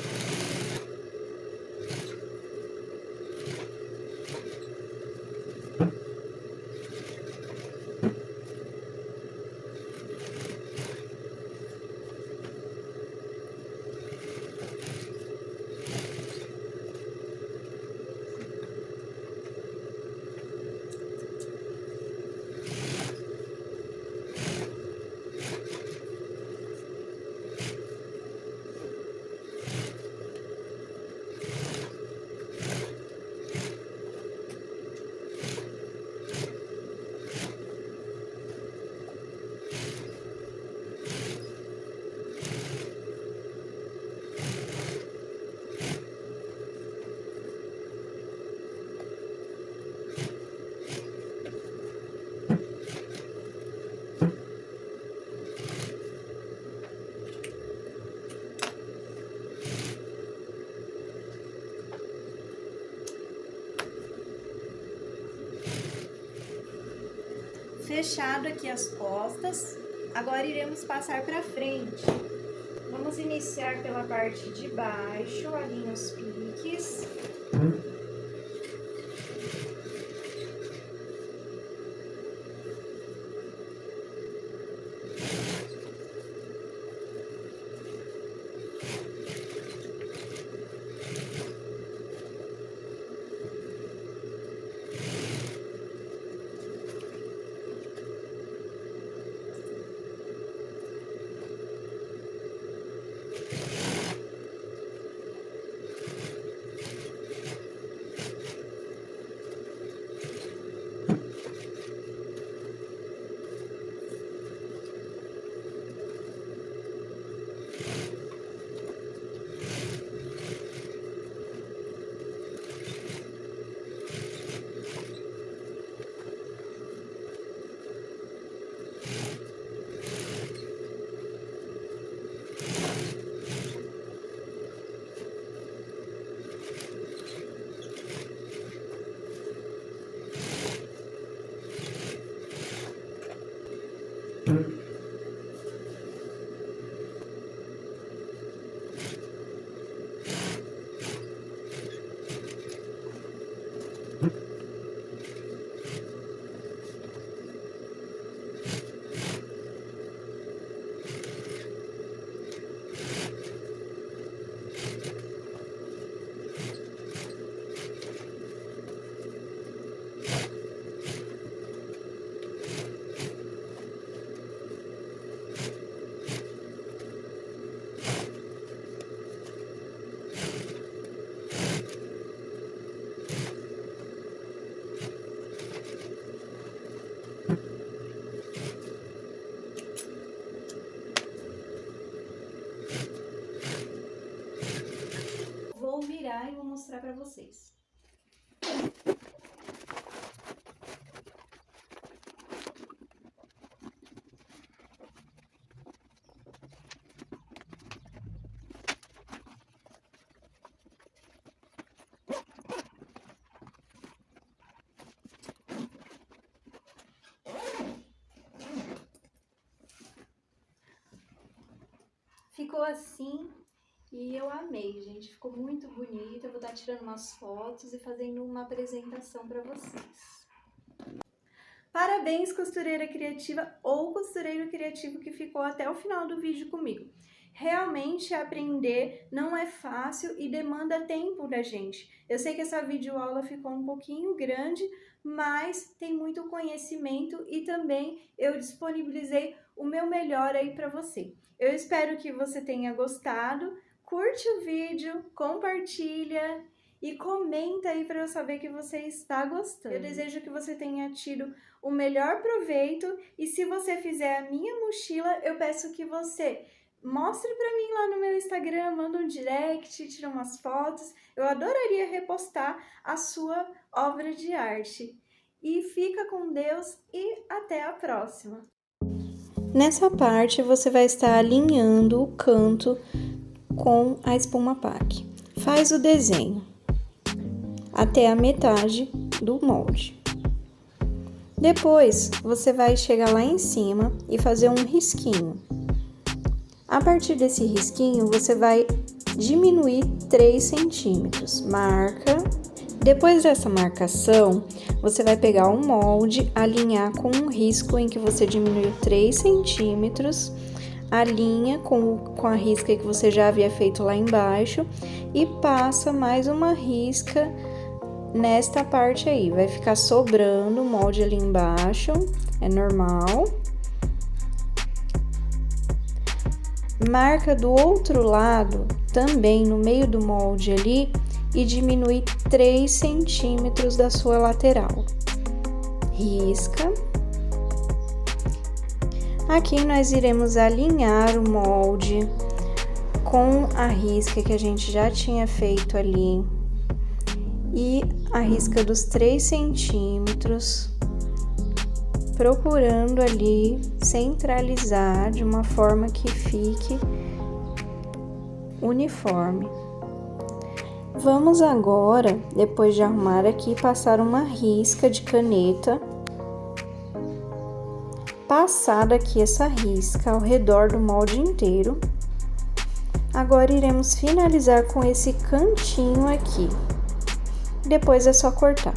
fechado aqui as costas, agora iremos passar para frente. Vamos iniciar pela parte de baixo, alinha os piques. Vou virar e vou mostrar para vocês. Ficou assim. E eu amei, gente, ficou muito bonita. Eu vou estar tirando umas fotos e fazendo uma apresentação para vocês. Parabéns, costureira criativa ou costureiro criativo que ficou até o final do vídeo comigo. Realmente aprender não é fácil e demanda tempo da gente. Eu sei que essa videoaula ficou um pouquinho grande, mas tem muito conhecimento e também eu disponibilizei o meu melhor aí para você. Eu espero que você tenha gostado. Curte o vídeo, compartilha e comenta aí para eu saber que você está gostando. Eu desejo que você tenha tido o melhor proveito e se você fizer a minha mochila, eu peço que você mostre para mim lá no meu Instagram, manda um direct, tira umas fotos. Eu adoraria repostar a sua obra de arte. E fica com Deus e até a próxima! Nessa parte você vai estar alinhando o canto com a espuma pack. Faz o desenho até a metade do molde. Depois, você vai chegar lá em cima e fazer um risquinho. A partir desse risquinho, você vai diminuir 3 centímetros. Marca. Depois dessa marcação, você vai pegar um molde, alinhar com um risco em que você diminuiu 3 centímetros. Alinha com a risca que você já havia feito lá embaixo e passa mais uma risca nesta parte aí. Vai ficar sobrando o molde ali embaixo, é normal. Marca do outro lado, também no meio do molde ali, e diminui 3 centímetros da sua lateral. Risca. Aqui nós iremos alinhar o molde com a risca que a gente já tinha feito ali e a risca dos 3 centímetros, procurando ali centralizar de uma forma que fique uniforme. Vamos agora, depois de arrumar aqui, passar uma risca de caneta passada aqui essa risca ao redor do molde inteiro. Agora iremos finalizar com esse cantinho aqui. Depois é só cortar.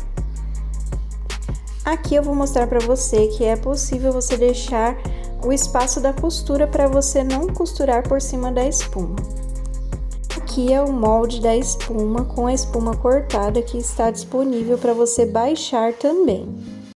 Aqui eu vou mostrar para você que é possível você deixar o espaço da costura para você não costurar por cima da espuma. Aqui é o molde da espuma com a espuma cortada que está disponível para você baixar também.